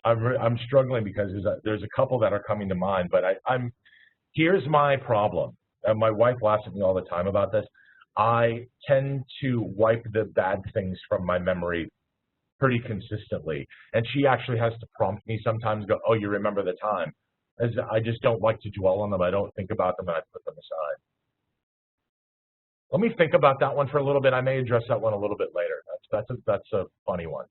I'm struggling because there's a couple that are coming to mind, but here's my problem. My wife laughs at me all the time about this. I tend to wipe the bad things from my memory pretty consistently, and she actually has to prompt me sometimes. Go, oh, you remember the time? As I just don't like to dwell on them. I don't think about them, and I put them aside. Let me think about that one for a little bit. I may address that one a little bit later. That's a funny one.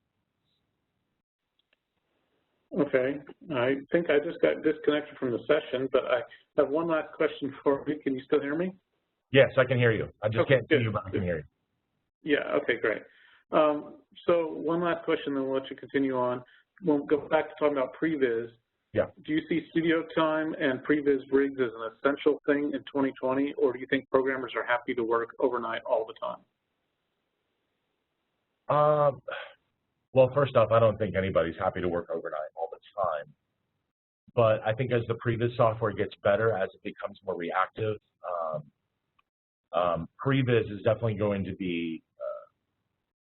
Okay, I think I just got disconnected from the session, but I have one last question for you. Can you still hear me?
Yes, I can hear you. I just can't see you, but I can hear you.
Yeah, okay, great. So one last question, then we'll let you continue on. We'll go back to talking about previs.
Yeah.
Do you see studio time and previs rigs as an essential thing in 2020, or do you think programmers are happy to work overnight all the time?
Well, first off, I don't think anybody's happy to work overnight all the time. But I think as the previs software gets better, as it becomes more reactive, previs is definitely going to be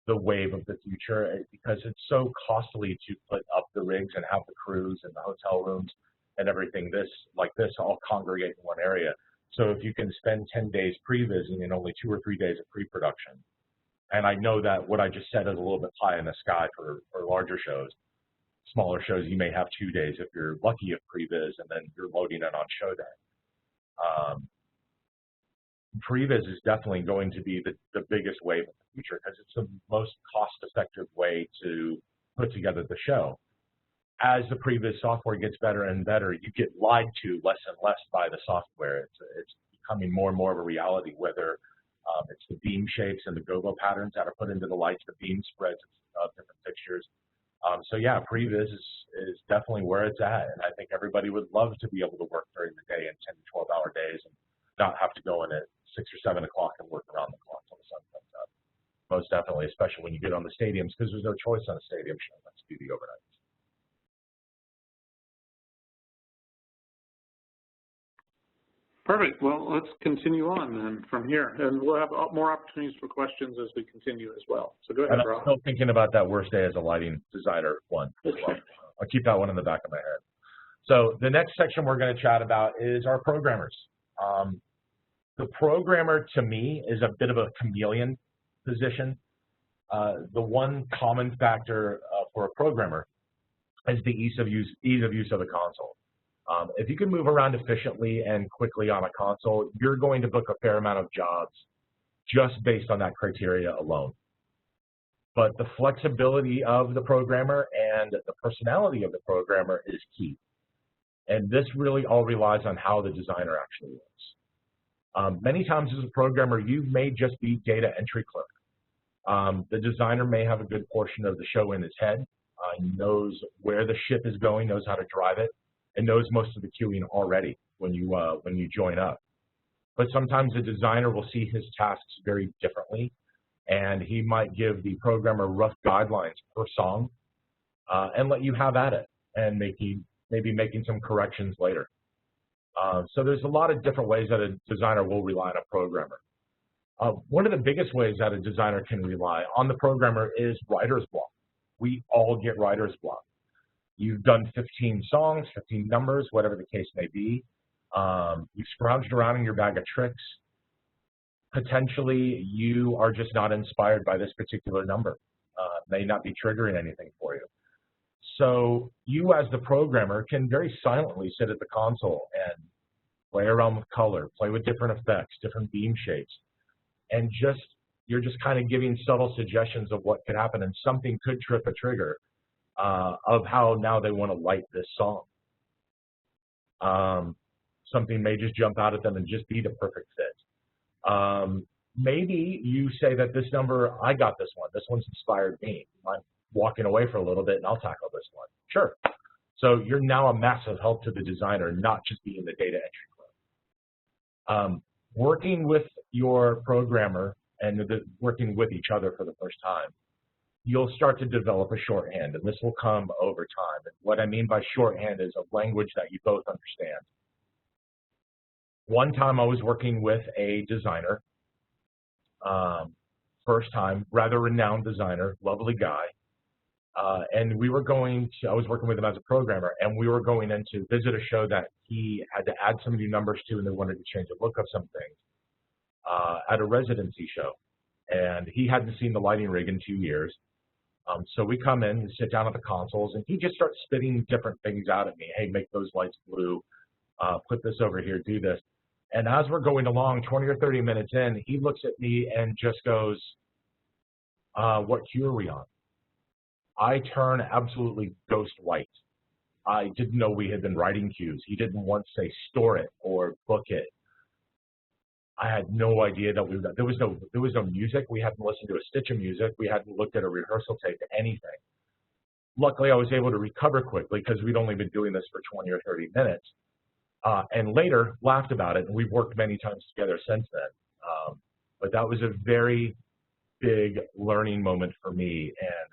the wave of the future because it's so costly to put up the rigs and have the crews and the hotel rooms and everything like this all congregate in one area. So if you can spend 10 days prevising and only 2 or 3 days of pre-production, and I know that what I just said is a little bit pie in the sky for larger shows. Smaller shows, you may have 2 days if you're lucky of previs, and then you're loading it on show day. Previs is definitely going to be the biggest wave in the future because it's the most cost-effective way to put together the show. As the Previs software gets better and better, you get lied to less and less by the software. It's becoming more and more of a reality, whether it's the beam shapes and the go-go patterns that are put into the lights, the beam spreads of different fixtures. So yeah, Previs is definitely where it's at, and I think everybody would love to be able to work during the day in 10 to 12-hour days and not have to go in at 6 or 7 o'clock and work around the clock till the sun comes up. Most definitely, especially when you get on the stadiums, because there's no choice on a stadium show. Let's do the overnight.
Perfect. Well, let's continue on then from here, and we'll have more opportunities for questions as we continue as well. So go ahead,
and
Rob.
I'm still thinking about that worst day as a lighting designer one.
Okay.
Well. I'll keep that one in the back of my head. So the next section we're going to chat about is our programmers. The programmer, to me, is a bit of a chameleon position. The one common factor for a programmer is the ease of use of the console. If you can move around efficiently and quickly on a console, you're going to book a fair amount of jobs just based on that criteria alone. But the flexibility of the programmer and the personality of the programmer is key. And this really all relies on how the designer actually works. Many times as a programmer, you may just be data entry clerk. The designer may have a good portion of the show in his head, knows where the ship is going, knows how to drive it, and knows most of the queuing already when you join up. But sometimes the designer will see his tasks very differently, and he might give the programmer rough guidelines per song and let you have at it, and maybe making some corrections later. So there's a lot of different ways that a designer will rely on a programmer. One of the biggest ways that a designer can rely on the programmer is writer's block. We all get writer's block. You've done 15 songs, 15 numbers, whatever the case may be. You've scrounged around in your bag of tricks. Potentially, you are just not inspired by this particular number. May not be triggering anything for you. So you as the programmer can very silently sit at the console and play around with color, play with different effects, different beam shapes, and you're just kind of giving subtle suggestions of what could happen, and something could trip a trigger of how now they want to light this song. Something may just jump out at them and just be the perfect fit. Maybe you say that this number, I got this one's inspired me. I'm walking away for a little bit and I'll tackle this one. Sure. So you're now a massive help to the designer, not just being the data entry clerk. Working with your programmer and working with each other for the first time, you'll start to develop a shorthand, and this will come over time. And what I mean by shorthand is a language that you both understand. One time I was working with a designer, first time, rather renowned designer, lovely guy, and I was working with him as a programmer, and we were going in to visit a show that he had to add some new numbers to, and they wanted to change the look of some things at a residency show. And he hadn't seen the lighting rig in 2 years. So we come in and sit down at the consoles, and he just starts spitting different things out at me. Hey, make those lights blue, put this over here, do this. And as we're going along, 20 or 30 minutes in, he looks at me and just goes, what cue are we on? I turn absolutely ghost white. I didn't know we had been writing cues. He didn't once say store it or book it. I had no idea that there was no music. We hadn't listened to a stitch of music. We hadn't looked at a rehearsal tape, anything. Luckily, I was able to recover quickly because we'd only been doing this for 20 or 30 minutes. And later laughed about it, and we've worked many times together since then. But that was a very big learning moment for me, and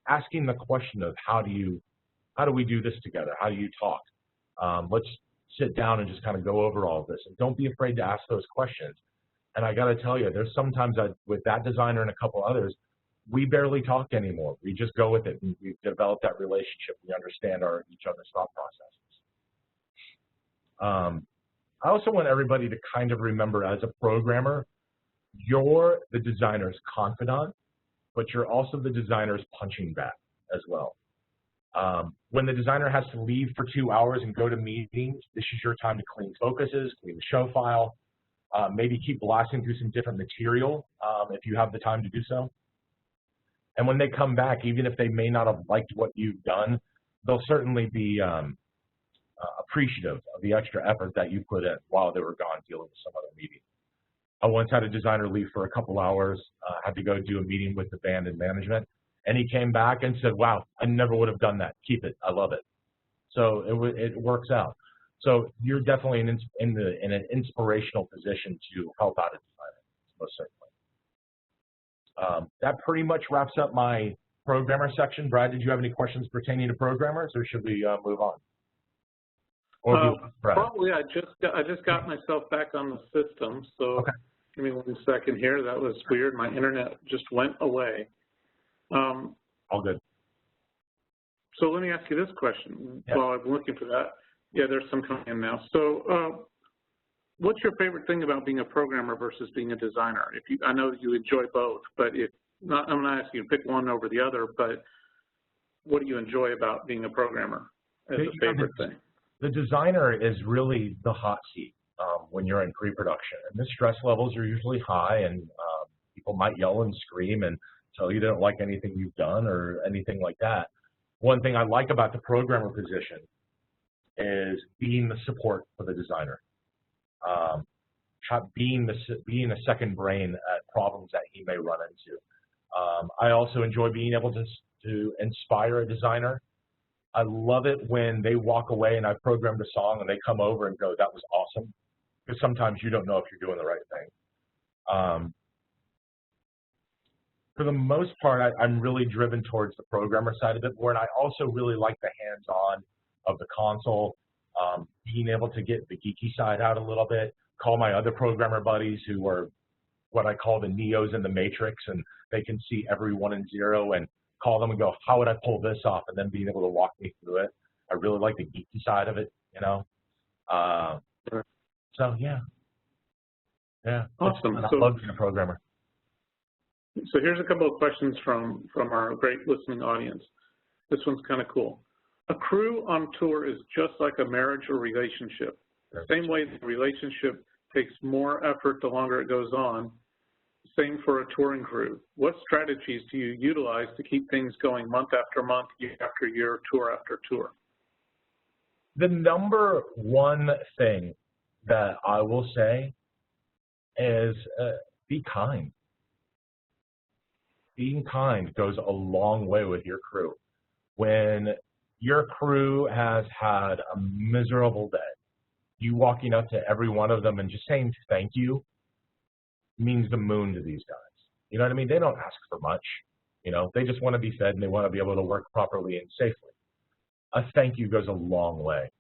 asking the question of how do we do this together? How do you talk? Let's sit down and just kind of go over all of this, and don't be afraid to ask those questions. And I got to tell you, there's sometimes with that designer and a couple others, we barely talk anymore. We just go with it, and we've developed that relationship. We understand each other's thought processes. I also want everybody to kind of remember, as a programmer, you're the designer's confidant, but you're also the designer's punching bag as well. When the designer has to leave for 2 hours and go to meetings, this is your time to clean focuses, clean the show file, Maybe keep blasting through some different material if you have the time to do so. And when they come back, even if they may not have liked what you've done, they'll certainly be appreciative of the extra effort that you put in while they were gone dealing with some other meeting. I once had a designer leave for a couple hours, had to go do a meeting with the band and management, and he came back and said, wow, I never would have done that. Keep it. I love it. So it works out. So you're definitely in an inspirational position to help out a designer, most certainly. That pretty much wraps up my programmer section. Brad, did you have any questions pertaining to programmers, or should we move on? Or
probably. I just got myself back on the system, so okay. Give me 1 second here. That was weird. My internet just went away.
All good.
So let me ask you this question while I'm looking for that. Yeah, there's some coming in now. So what's your favorite thing about being a programmer versus being a designer? I know you enjoy both, but I'm not asking you to pick one over the other, but what do you enjoy about being a programmer as a favorite thing?
The designer is really the hot seat when you're in pre-production. And the stress levels are usually high, and people might yell and scream and tell you they don't like anything you've done or anything like that. One thing I like about the programmer position is being the support for the designer, being a second brain at problems that he may run into. I also enjoy being able to inspire a designer. I love it when they walk away and I've programmed a song and they come over and go, that was awesome. Because sometimes you don't know if you're doing the right thing. For the most part, I'm really driven towards the programmer side of it more, and I also really like the hands-on of the console, being able to get the geeky side out a little bit, call my other programmer buddies who are what I call the Neos in the Matrix, and they can see every 1 and 0 and call them and go, how would I pull this off? And then being able to walk me through it. I really like the geeky side of it, you know. So yeah.
Awesome.
I love being a programmer.
So here's a couple of questions from our great listening audience. This one's kind of cool. A crew on tour is just like a marriage or relationship. The same way the relationship takes more effort the longer it goes on, same for a touring crew. What strategies do you utilize to keep things going month after month, year after year, tour after tour?
The number one thing that I will say is be kind. Being kind goes a long way with your crew. When your crew has had a miserable day, you walking up to every one of them and just saying thank you means the moon to these guys. You know what I mean? They don't ask for much. You know, they just want to be fed and they want to be able to work properly and safely. A thank you goes a long way.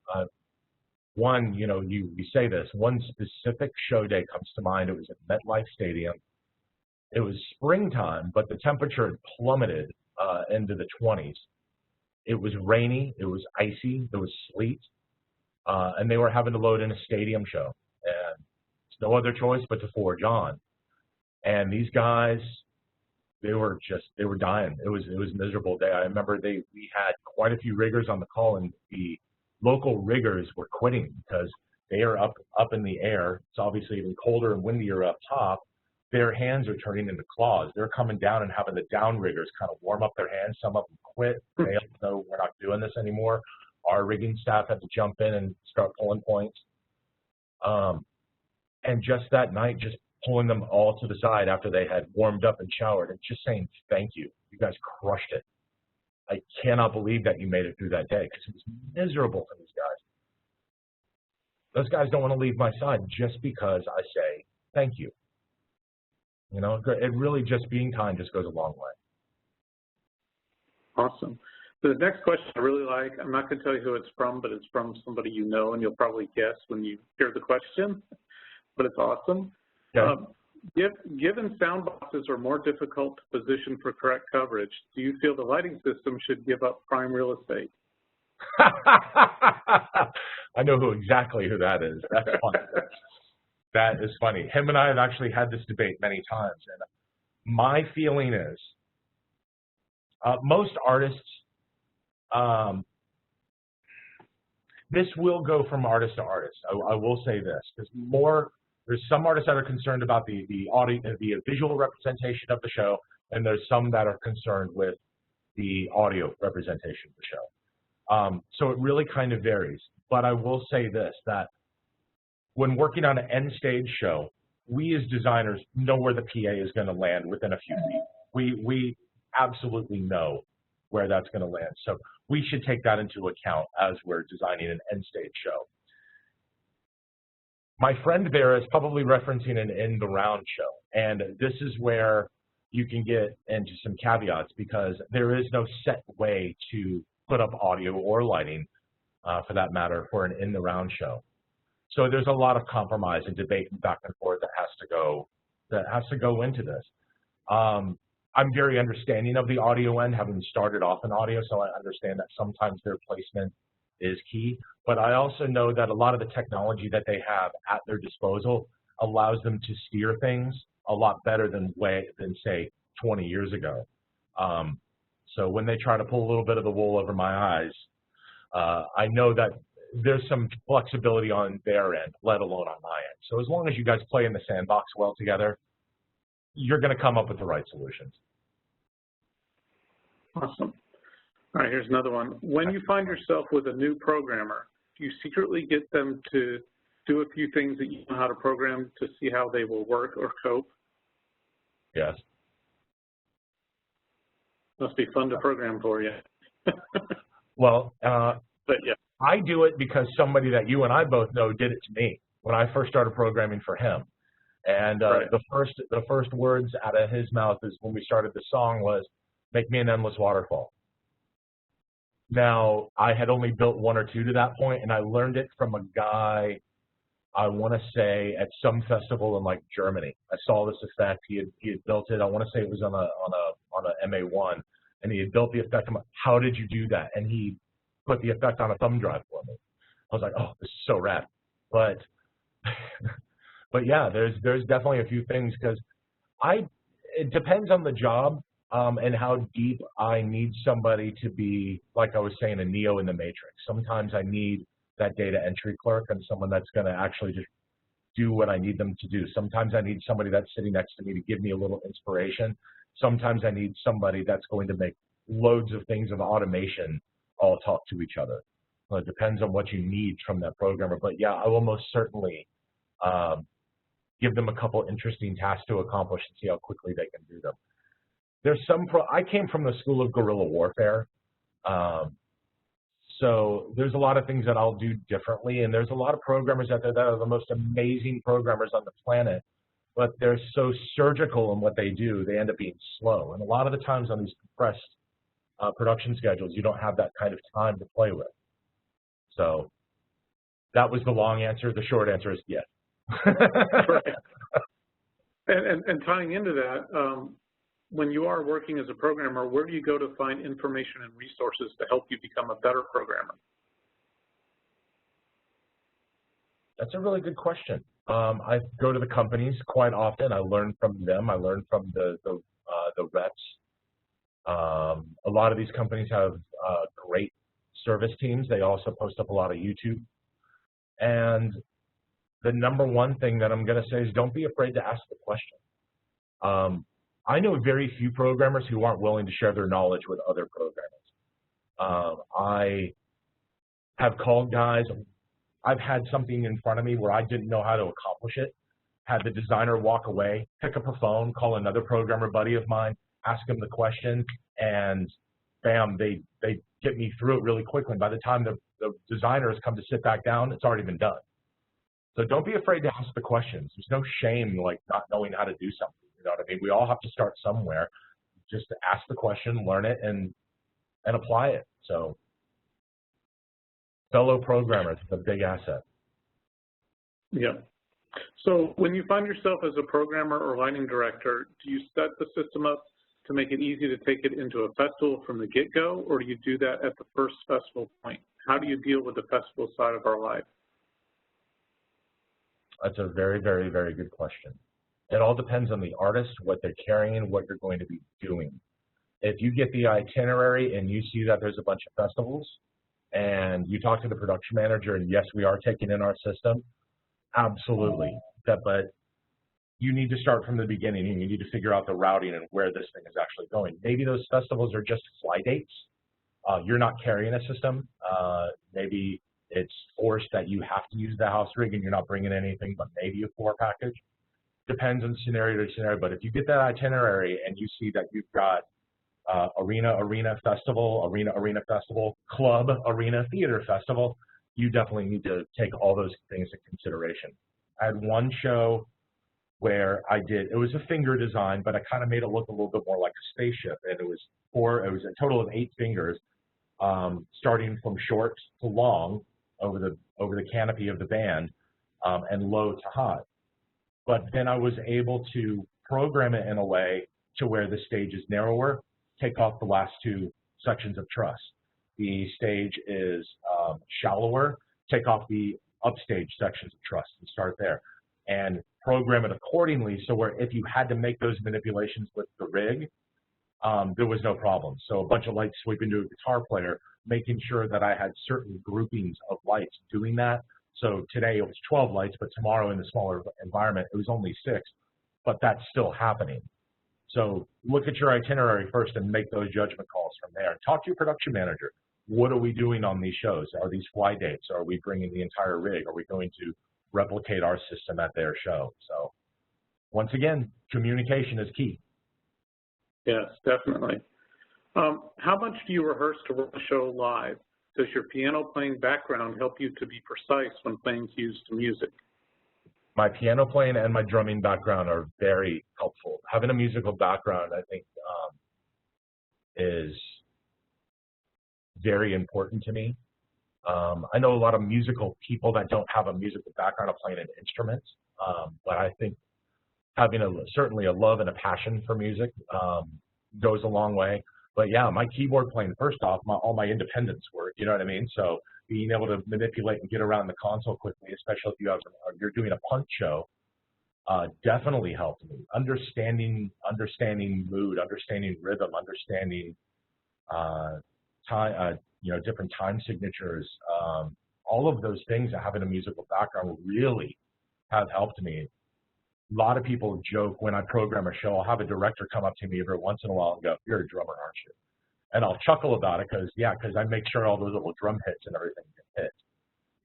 One, you know, you say this, one specific show day comes to mind. It was at MetLife Stadium. It was springtime, but the temperature had plummeted into the 20s. It was rainy, it was icy, there was sleet, and they were having to load in a stadium show. And it's no other choice but to forge on. And these guys, they were dying. It was a miserable day. I remember we had quite a few riggers on the call, and the local riggers were quitting because they are up in the air. It's obviously even colder and windier up top. Their hands are turning into claws. They're coming down and having the down riggers kind of warm up their hands. Some of them quit. They know we're not doing this anymore. Our rigging staff had to jump in and start pulling points. And just that night, just pulling them all to the side after they had warmed up and showered and just saying thank you. You guys crushed it. I cannot believe that you made it through that day because it was miserable for these guys. Those guys don't want to leave my side just because I say thank you. You know, it really just being kind just goes a long way.
Awesome. The next question I really like, I'm not going to tell you who it's from, but it's from somebody you know, and you'll probably guess when you hear the question, but it's awesome.
Okay.
Given sound boxes are more difficult to position for correct coverage, do you feel the lighting system should give up prime real estate?
I know exactly who that is. That's funny. That is funny. Him and I have actually had this debate many times, and my feeling is most artists, this will go from artist to artist. I will say this, because There's some artists that are concerned about the visual representation of the show, and there's some that are concerned with the audio representation of the show. So it really kind of varies. But I will say this, that when working on an end stage show, we as designers know where the PA is going to land within a few feet. We absolutely know where that's going to land. So we should take that into account as we're designing an end stage show. My friend there is probably referencing an in the round show. And this is where you can get into some caveats, because there is no set way to put up audio or lighting, for that matter, for an in the round show. So there's a lot of compromise and debate and back and forth that has to go into this. I'm very understanding of the audio end, having started off in audio, so I understand that sometimes their placement is key. But I also know that a lot of the technology that they have at their disposal allows them to steer things a lot better than say 20 years ago. So when they try to pull a little bit of the wool over my eyes, I know that there's some flexibility on their end, let alone on my end. So as long as you guys play in the sandbox well together, you're going to come up with the right solutions.
Awesome. All right, here's another one. When you find yourself with a new programmer, do you secretly get them to do a few things that you know how to program to see how they will work or cope?
Yes.
Must be fun to program for you.
Well,
but yeah,
I do it because somebody that you and I both know did it to me when I first started programming for him. And
right.
the first words out of his mouth is when we started the song was, "Make me an endless waterfall." Now, I had only built one or two to that point, and I learned it from a guy, I want to say, at some festival in like Germany. I saw this effect. He had built it. I want to say it was on a MA1, and he had built the effect. I'm like, how did you do that? And he put the effect on a thumb drive for me. I was like, oh, this is so rad. But but yeah, there's definitely a few things, because it depends on the job. And how deep I need somebody to be, like I was saying, a Neo in the Matrix. Sometimes I need that data entry clerk and someone that's going to actually just do what I need them to do. Sometimes I need somebody that's sitting next to me to give me a little inspiration. Sometimes I need somebody that's going to make loads of things of automation all talk to each other. Well, it depends on what you need from that programmer. But yeah, I will most certainly give them a couple interesting tasks to accomplish and see how quickly they can do them. There's I came from the school of guerrilla warfare, so there's a lot of things that I'll do differently, and there's a lot of programmers out there that are the most amazing programmers on the planet, but they're so surgical in what they do, they end up being slow. And a lot of the times on these compressed production schedules, you don't have that kind of time to play with. So that was the long answer. The short answer is yes.
Right. And tying into that, when you are working as a programmer, where do you go to find information and resources to help you become a better programmer?
That's a really good question. I go to the companies quite often. I learn from them. I learn from the reps. A lot of these companies have great service teams. They also post up a lot of YouTube. And the number one thing that I'm going to say is don't be afraid to ask the question. I know very few programmers who aren't willing to share their knowledge with other programmers. I have called guys. I've had something in front of me where I didn't know how to accomplish it, had the designer walk away, pick up a phone, call another programmer buddy of mine, ask him the question, and bam, they get me through it really quickly. And by the time the designer has come to sit back down, it's already been done. So don't be afraid to ask the questions. There's no shame like not knowing how to do something. You know what I mean? We all have to start somewhere. Just to ask the question, learn it, and apply it. So fellow programmers is a big asset.
Yeah. So when you find yourself as a programmer or lighting director, do you set the system up to make it easy to take it into a festival from the get-go, or do you do that at the first festival point? How do you deal with the festival side of our life?
That's a very, very, very good question. It all depends on the artist, what they're carrying, what you're going to be doing. If you get the itinerary and you see that there's a bunch of festivals and you talk to the production manager and yes, we are taking in our system, Absolutely. But you need to start from the beginning, and you need to figure out the routing and where this thing is actually going. Maybe those festivals are just fly dates. You're not carrying a system. Maybe it's forced that you have to use the house rig and you're not bringing anything but maybe a floor package. Depends on scenario to scenario, but if you get that itinerary and you see that you've got arena festival, club, arena, theater festival, you definitely need to take all those things into consideration. I had one show where it was a finger design, but I kind of made it look a little bit more like a spaceship, and it was a total of 8 fingers, starting from short to long over the canopy of the band, and low to high. But then I was able to program it in a way to where the stage is narrower, take off the last 2 sections of truss. The stage is shallower, take off the upstage sections of truss and start there. And program it accordingly so where if you had to make those manipulations with the rig, there was no problem. So a bunch of lights sweeping to a guitar player, making sure that I had certain groupings of lights doing that. So today it was 12 lights, but tomorrow in the smaller environment, it was only 6, but that's still happening. So look at your itinerary first and make those judgment calls from there. Talk to your production manager. What are we doing on these shows? Are these fly dates? Are we bringing the entire rig? Are we going to replicate our system at their show? So once again, communication is key.
Yes, definitely. How much do you rehearse to run a show live? Does your piano playing background help you to be precise when playing cues to music?
My piano playing and my drumming background are very helpful. Having a musical background, I think, is very important to me. I know a lot of musical people that don't have a musical background of playing an instrument, but I think having certainly a love and a passion for music goes a long way. But yeah, my keyboard playing, first off, all my independence work, you know what I mean? So being able to manipulate and get around the console quickly, especially if you're doing a punch show, definitely helped me. Understanding mood, understanding rhythm, understanding time, different time signatures, all of those things that having a musical background really have helped me. A lot of people joke when I program a show, I'll have a director come up to me every once in a while and go, "You're a drummer, aren't you?" And I'll chuckle about it because I make sure all those little drum hits and everything get hit.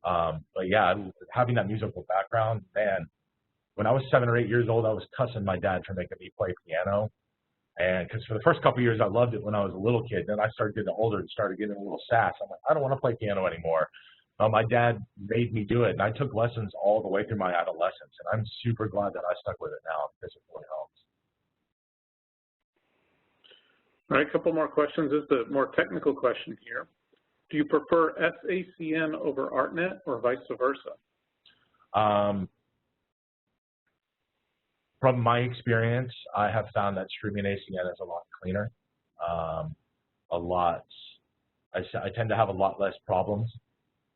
But yeah, having that musical background, man, when I was 7 or 8 years old, I was cussing my dad for making me play piano. And because for the first couple of years, I loved it when I was a little kid. Then I started getting older and started getting a little sass. I'm like, I don't want to play piano anymore. My dad made me do it, and I took lessons all the way through my adolescence. And I'm super glad that I stuck with it now because it really helps.
All right, a couple more questions. This is the more technical question here. Do you prefer SACN over ArtNet or vice versa?
From my experience, I have found that streaming ACN is a lot cleaner. I tend to have a lot less problems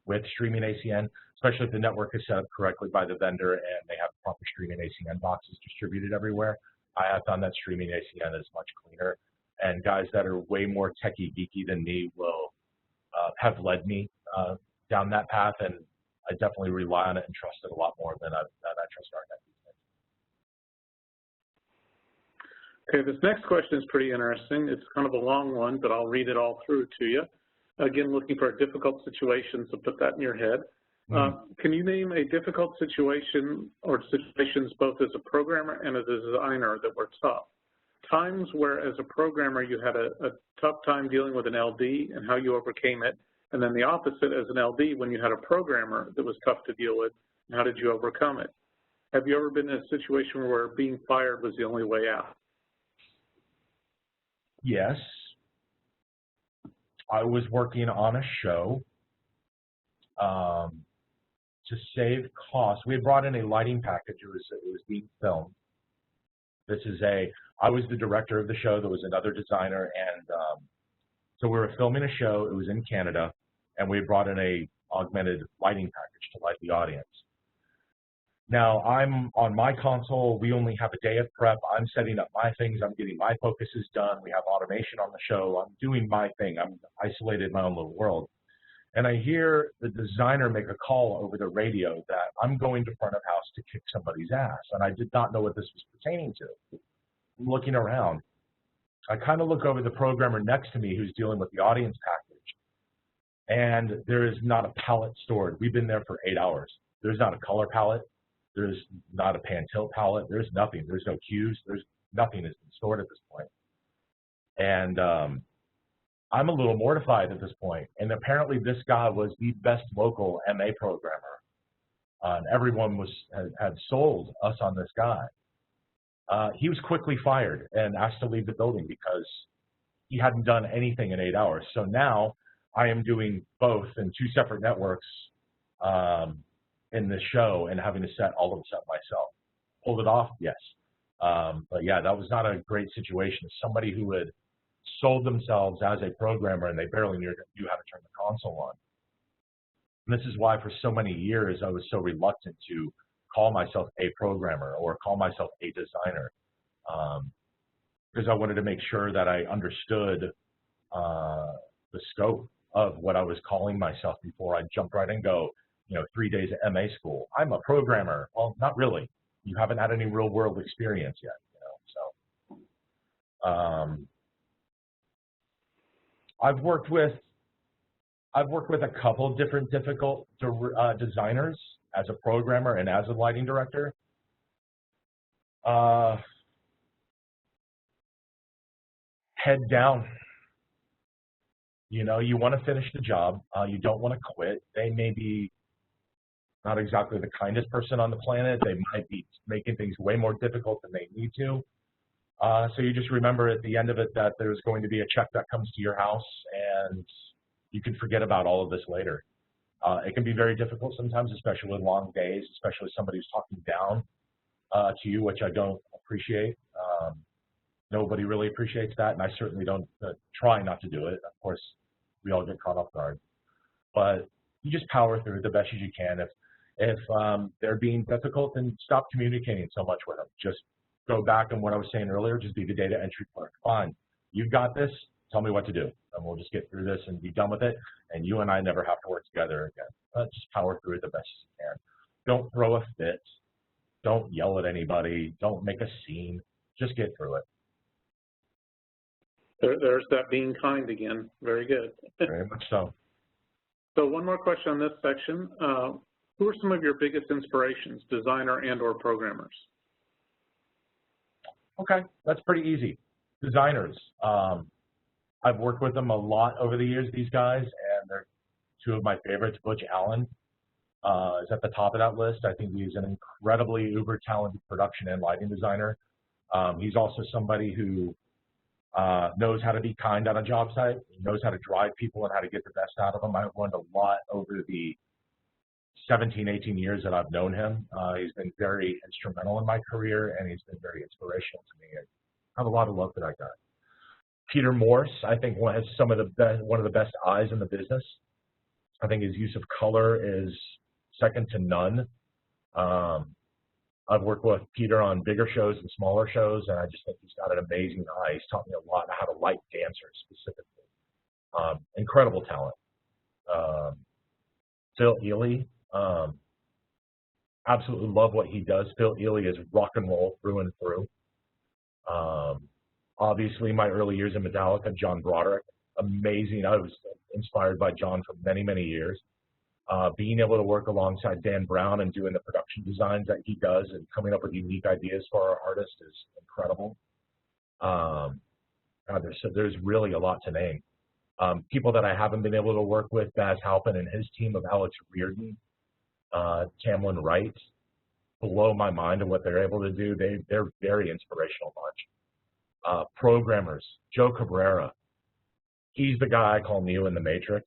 with streaming ACN, especially if the network is set up correctly by the vendor and they have proper streaming ACN boxes distributed everywhere. I have found that streaming ACN is much cleaner, and guys that are way more techie geeky than me will have led me down that path, and I definitely rely on it and trust it a lot more than I trust ArtNet these days.
Okay, this next question is pretty interesting. It's kind of a long one, but I'll read it all through to you. Again, looking for a difficult situation, so put that in your head. Can you name a difficult situation or situations both as a programmer and as a designer that were tough? Times where as a programmer you had a tough time dealing with an LD and how you overcame it, and then the opposite as an LD when you had a programmer that was tough to deal with, and how did you overcome it? Have you ever been in a situation where being fired was the only way out?
Yes. I was working on a show to save costs. We had brought in a lighting package. It was being filmed. I was the director of the show. There was another designer, and so we were filming a show. It was in Canada, and we brought in a augmented lighting package to light the audience. Now, I'm on my console. We only have a day of prep. I'm setting up my things. I'm getting my focuses done. We have automation on the show. I'm doing my thing. I'm isolated in my own little world. and I hear the designer make a call over the radio that I'm going to front of house to kick somebody's ass, and I did not know what this was pertaining to. I'm looking around. I kind of look over the programmer next to me who's dealing with the audience package, and there is not a palette stored. We've been there for 8 hours. There's not a color palette. There's not a pan tilt palette. There's nothing. There's no cues. There's nothing has been stored at this point. And I'm a little mortified at this point. And apparently this guy was the best local MA programmer. And everyone had sold us on this guy. He was quickly fired and asked to leave the building because he hadn't done anything in 8 hours. So now I am doing both in 2 separate networks in this show and having to set all of this up myself. Pulled it off? Yes. But yeah, that was not a great situation. Somebody who had sold themselves as a programmer and they barely knew how to turn the console on. And this is why for so many years I was so reluctant to call myself a programmer or call myself a designer, because I wanted to make sure that I understood the scope of what I was calling myself before I jumped right and go, 3 days at MA school. I'm a programmer. Well, not really. You haven't had any real world experience yet, so. I've worked with a couple different difficult designers as a programmer and as a lighting director. Head down. You want to finish the job. You don't want to quit. They may be not exactly the kindest person on the planet. They might be making things way more difficult than they need to. So you just remember at the end of it that there's going to be a check that comes to your house, and you can forget about all of this later. It can be very difficult sometimes, especially with long days, especially somebody who's talking down to you, which I don't appreciate. Nobody really appreciates that, and I certainly don't try not to do it. Of course, we all get caught off guard. But you just power through it the best as you can. If they're being difficult, then stop communicating so much with them. Just go back on what I was saying earlier, just be the data entry clerk. Fine, you've got this, tell me what to do, and we'll just get through this and be done with it, and you and I never have to work together again. Just power through it the best you can. Don't throw a fit, don't yell at anybody, don't make a scene, just get through it.
There's that being kind again. Very good.
Very much so.
So one more question on this section. Who are some of your biggest inspirations, designer and or programmers?
Okay, that's pretty easy. Designers. I've worked with them a lot over the years, these guys, and they're 2 of my favorites. Butch Allen is at the top of that list. I think he's an incredibly uber talented production and lighting designer. He's also somebody who knows how to be kind on a job site, knows how to drive people and how to get the best out of them. I've learned a lot over the 17, 18 years that I've known him. He's been very instrumental in my career, and he's been very inspirational to me. I have a lot of love for that guy. Peter Morse, I think, has one of the best eyes in the business. I think his use of color is second to none. I've worked with Peter on bigger shows and smaller shows, and I just think he's got an amazing eye. He's taught me a lot how to light dancers specifically. Incredible talent. Phil Ely, absolutely love what he does. Phil Ely is rock and roll through and through. Obviously, my early years in Metallica, John Broderick, amazing. I was inspired by John for many, many years. Being able to work alongside Dan Brown and doing the production designs that he does and coming up with unique ideas for our artists is incredible. There's really a lot to name. People that I haven't been able to work with, Baz Halpin and his team of Alex Reardon, Tamlin Wright, blow my mind on what they're able to do. They're very inspirational bunch. Programmers, Joe Cabrera, he's the guy I call Neo in the Matrix.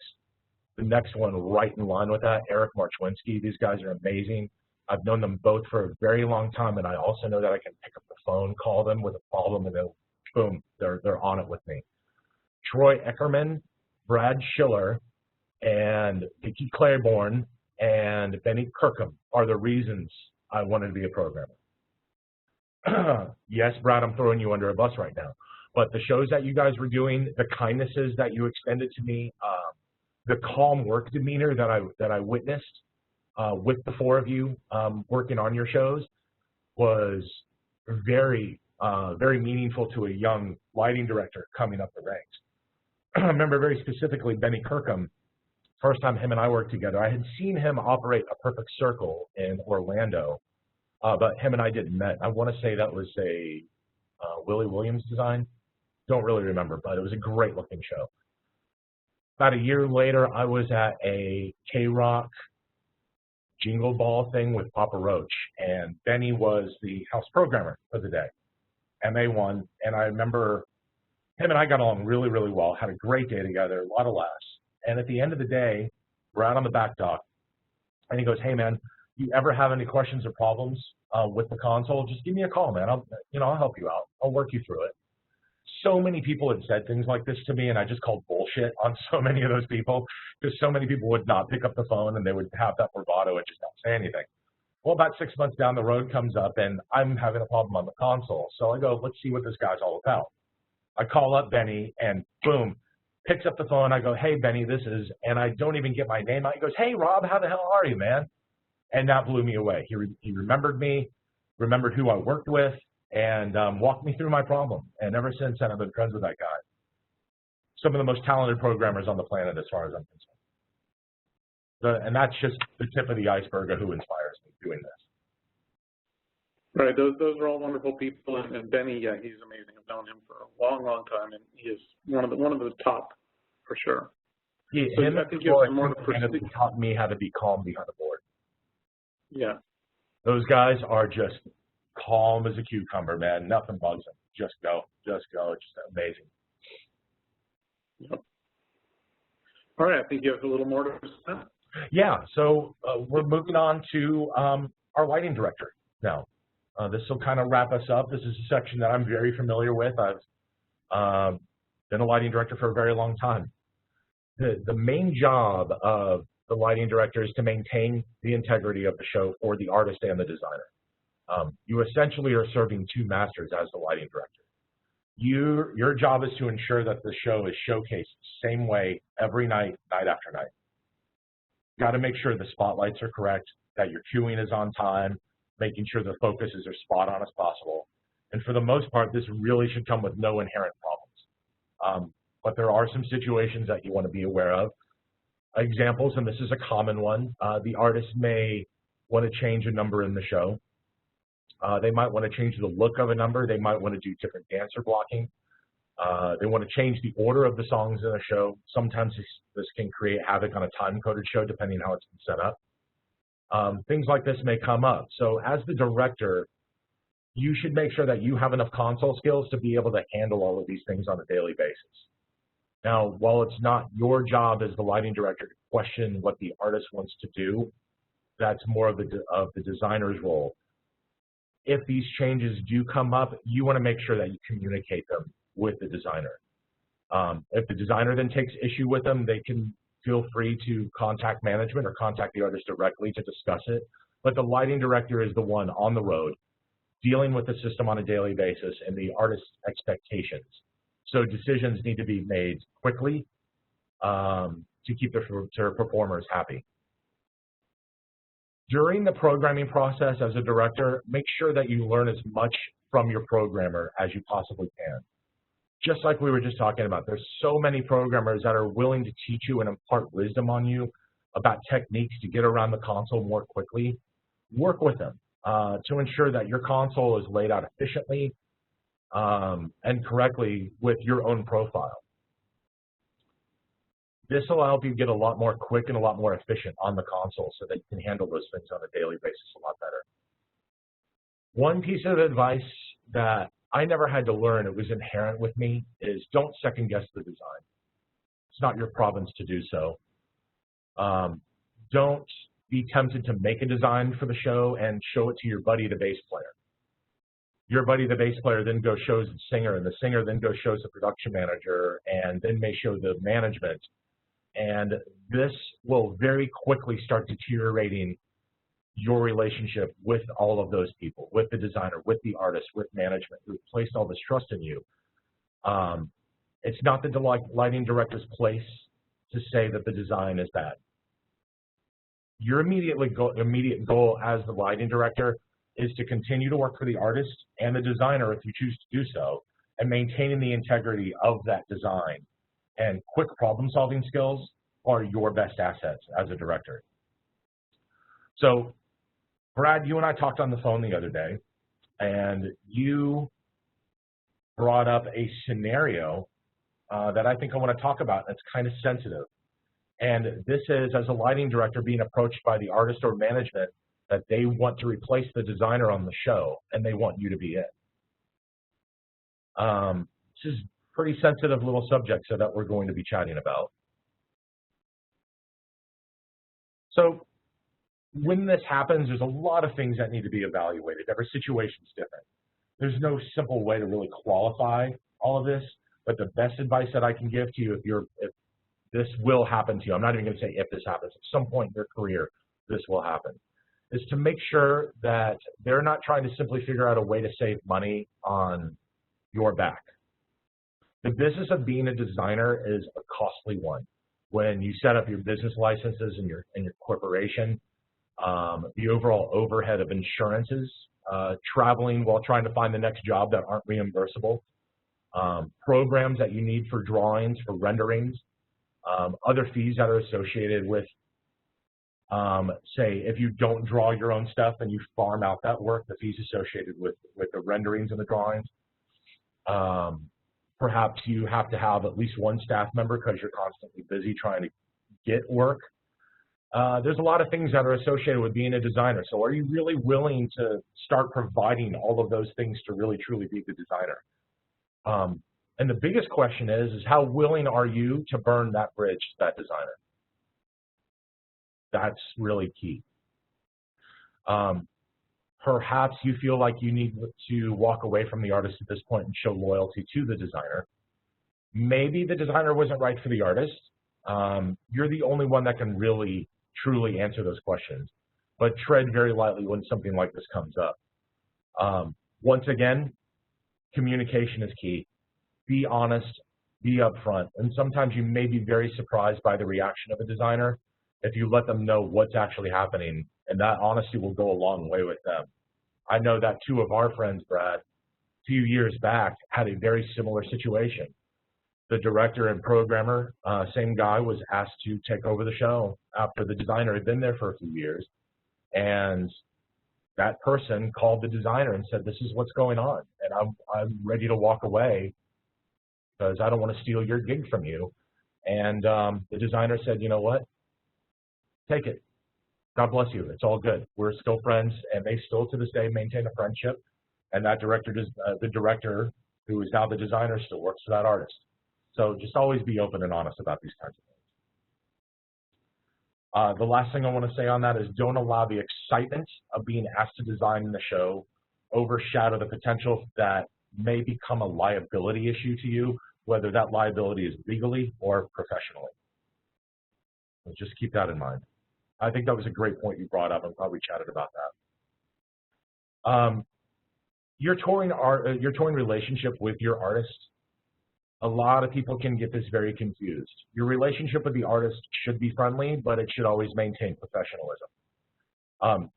The next one right in line with that, Eric Marchwinski. These guys are amazing. I've known them both for a very long time, and I also know that I can pick up the phone, call them with a problem, and then boom, they're on it with me. Troy Eckerman, Brad Schiller, and Vicky Claiborne, and Benny Kirkham are the reasons I wanted to be a programmer. Yes, Brad, I'm throwing you under a bus right now, but the shows that you guys were doing, the kindnesses that you extended to me, the calm work demeanor that I witnessed with the four of you working on your shows was very meaningful to a young lighting director coming up the ranks. I remember very specifically Benny Kirkham. First time him and I worked together, I had seen him operate a perfect circle in Orlando, but him and I didn't met. I want to say that was a Willie Williams design. Don't really remember, but it was a great looking show. About a year later, I was at a K-Rock Jingle Ball thing with Papa Roach, and Benny was the house programmer for the day, and they won. And I remember him and I got along really, really well, had a great day together, a lot of laughs. And at the end of the day, we're out on the back dock, and he goes, "Hey man, you ever have any questions or problems with the console? Just give me a call, man. I'll help you out. I'll work you through it." So many people had said things like this to me, and I just called bullshit on so many of those people, because so many people would not pick up the phone and they would have that bravado and just not say anything. Well, about 6 months down the road comes up, and I'm having a problem on the console. So I go, let's see what this guy's all about. I call up Benny, and boom, picks up the phone. I go, "Hey, Benny, this is," and I don't even get my name out. He goes, "Hey, Rob, how the hell are you, man?" And that blew me away. He remembered me, remembered who I worked with, and walked me through my problem. And ever since then, I've been friends with that guy. Some of the most talented programmers on the planet, as far as I'm concerned. And that's just the tip of the iceberg of who inspires me doing this.
Right, those are all wonderful people, and Benny, yeah, he's amazing. I've known him for a long, long time, and he is one of the top for sure.
Yeah,
so
him
I think you have more
taught me how to be calm behind the board.
Yeah,
those guys are just calm as a cucumber, man. Nothing bugs them. Just go, just go. It's just amazing.
Yep. All right, I think you have a little more to say.
Yeah, so we're moving on to our lighting director now. This will kind of wrap us up. This is a section that I'm very familiar with. I've been a lighting director for a very long time. The main job of the lighting director is to maintain the integrity of the show for the artist and the designer. You essentially are serving two masters as the lighting director. Your job is to ensure that the show is showcased the same way every night, night after night. You got to make sure the spotlights are correct, that your cueing is on time, making sure the focuses are spot on as possible. And for the most part, this really should come with no inherent problems. But there are some situations that you want to be aware of. Examples, and this is a common one, the artist may want to change a number in the show. They might want to change the look of a number. They might want to do different dancer blocking. They want to change the order of the songs in a show. Sometimes this can create havoc on a time-coded show, depending on how it's been set up. Things like this may come up. So as the director, you should make sure that you have enough console skills to be able to handle all of these things on a daily basis. Now, while it's not your job as the lighting director to question what the artist wants to do, that's more of the designer's role. If these changes do come up, you want to make sure that you communicate them with the designer. If the designer then takes issue with them, they can feel free to contact management or contact the artist directly to discuss it. But the lighting director is the one on the road dealing with the system on a daily basis and the artist's expectations. So decisions need to be made quickly to keep their performers happy. During the programming process as a director, make sure that you learn as much from your programmer as you possibly can. Just like we were just talking about, there's so many programmers that are willing to teach you and impart wisdom on you about techniques to get around the console more quickly. Work with them to ensure that your console is laid out efficiently and correctly with your own profile. This will help you get a lot more quick and a lot more efficient on the console so that you can handle those things on a daily basis a lot better. One piece of advice that I never had to learn, it was inherent with me, is don't second guess the design. It's not your province to do so. Don't be tempted to make a design for the show and show it to your buddy, the bass player. Your buddy, the bass player, then goes shows the singer, and the singer then goes shows the production manager, and then may show the management. And this will very quickly start deteriorating your relationship with all of those people, with the designer, with the artist, with management who placed all this trust in you. It's not the lighting director's place to say that the design is bad. Your immediate goal as the lighting director is to continue to work for the artist and the designer if you choose to do so, and maintaining the integrity of that design. And quick problem-solving skills are your best assets as a director. So, Brad, you and I talked on the phone the other day, and you brought up a scenario that I think I want to talk about. That's kind of sensitive. And this is, as a lighting director, being approached by the artist or management that they want to replace the designer on the show, and they want you to be it. This is a pretty sensitive little subject so that we're going to be chatting about. So when this happens, there's a lot of things that need to be evaluated. Every situation is different. There's no simple way to really qualify all of this, but the best advice that I can give to you if this will happen to you, I'm not even going to say if this happens, at some point in your career this will happen, is to make sure that they're not trying to simply figure out a way to save money on your back. The business of being a designer is a costly one. When you set up your business licenses and your corporation, the overall overhead of insurances, traveling while trying to find the next job that aren't reimbursable, programs that you need for drawings, for renderings, other fees that are associated with, say, if you don't draw your own stuff and you farm out that work, the fees associated with the renderings and the drawings. Perhaps you have to have at least one staff member because you're constantly busy trying to get work. There's a lot of things that are associated with being a designer. So are you really willing to start providing all of those things to really, truly be the designer? And the biggest question is how willing are you to burn that bridge to that designer? That's really key. Perhaps you feel like you need to walk away from the artist at this point and show loyalty to the designer. Maybe the designer wasn't right for the artist. You're the only one that can really, truly answer those questions. But tread very lightly when something like this comes up. Once again, communication is key. Be honest, be upfront. And sometimes you may be very surprised by the reaction of a designer if you let them know what's actually happening, and that honesty will go a long way with them. I know that two of our friends, Brad, a few years back had a very similar situation. The director and programmer, same guy, was asked to take over the show after the designer had been there for a few years. And that person called the designer and said, this is what's going on, and I'm ready to walk away because I don't want to steal your gig from you. And the designer said, you know what? Take it. God bless you. It's all good. We're still friends, and they still to this day maintain a friendship. And that director, the director who is now the designer, still works for that artist. So just always be open and honest about these kinds of things. The last thing I want to say on that is don't allow the excitement of being asked to design in the show overshadow the potential that may become a liability issue to you, whether that liability is legally or professionally. So just keep that in mind. I think that was a great point you brought up. I'm glad we chatted about that. Your touring relationship with your artist, a lot of people can get this very confused. Your relationship with the artist should be friendly, but it should always maintain professionalism.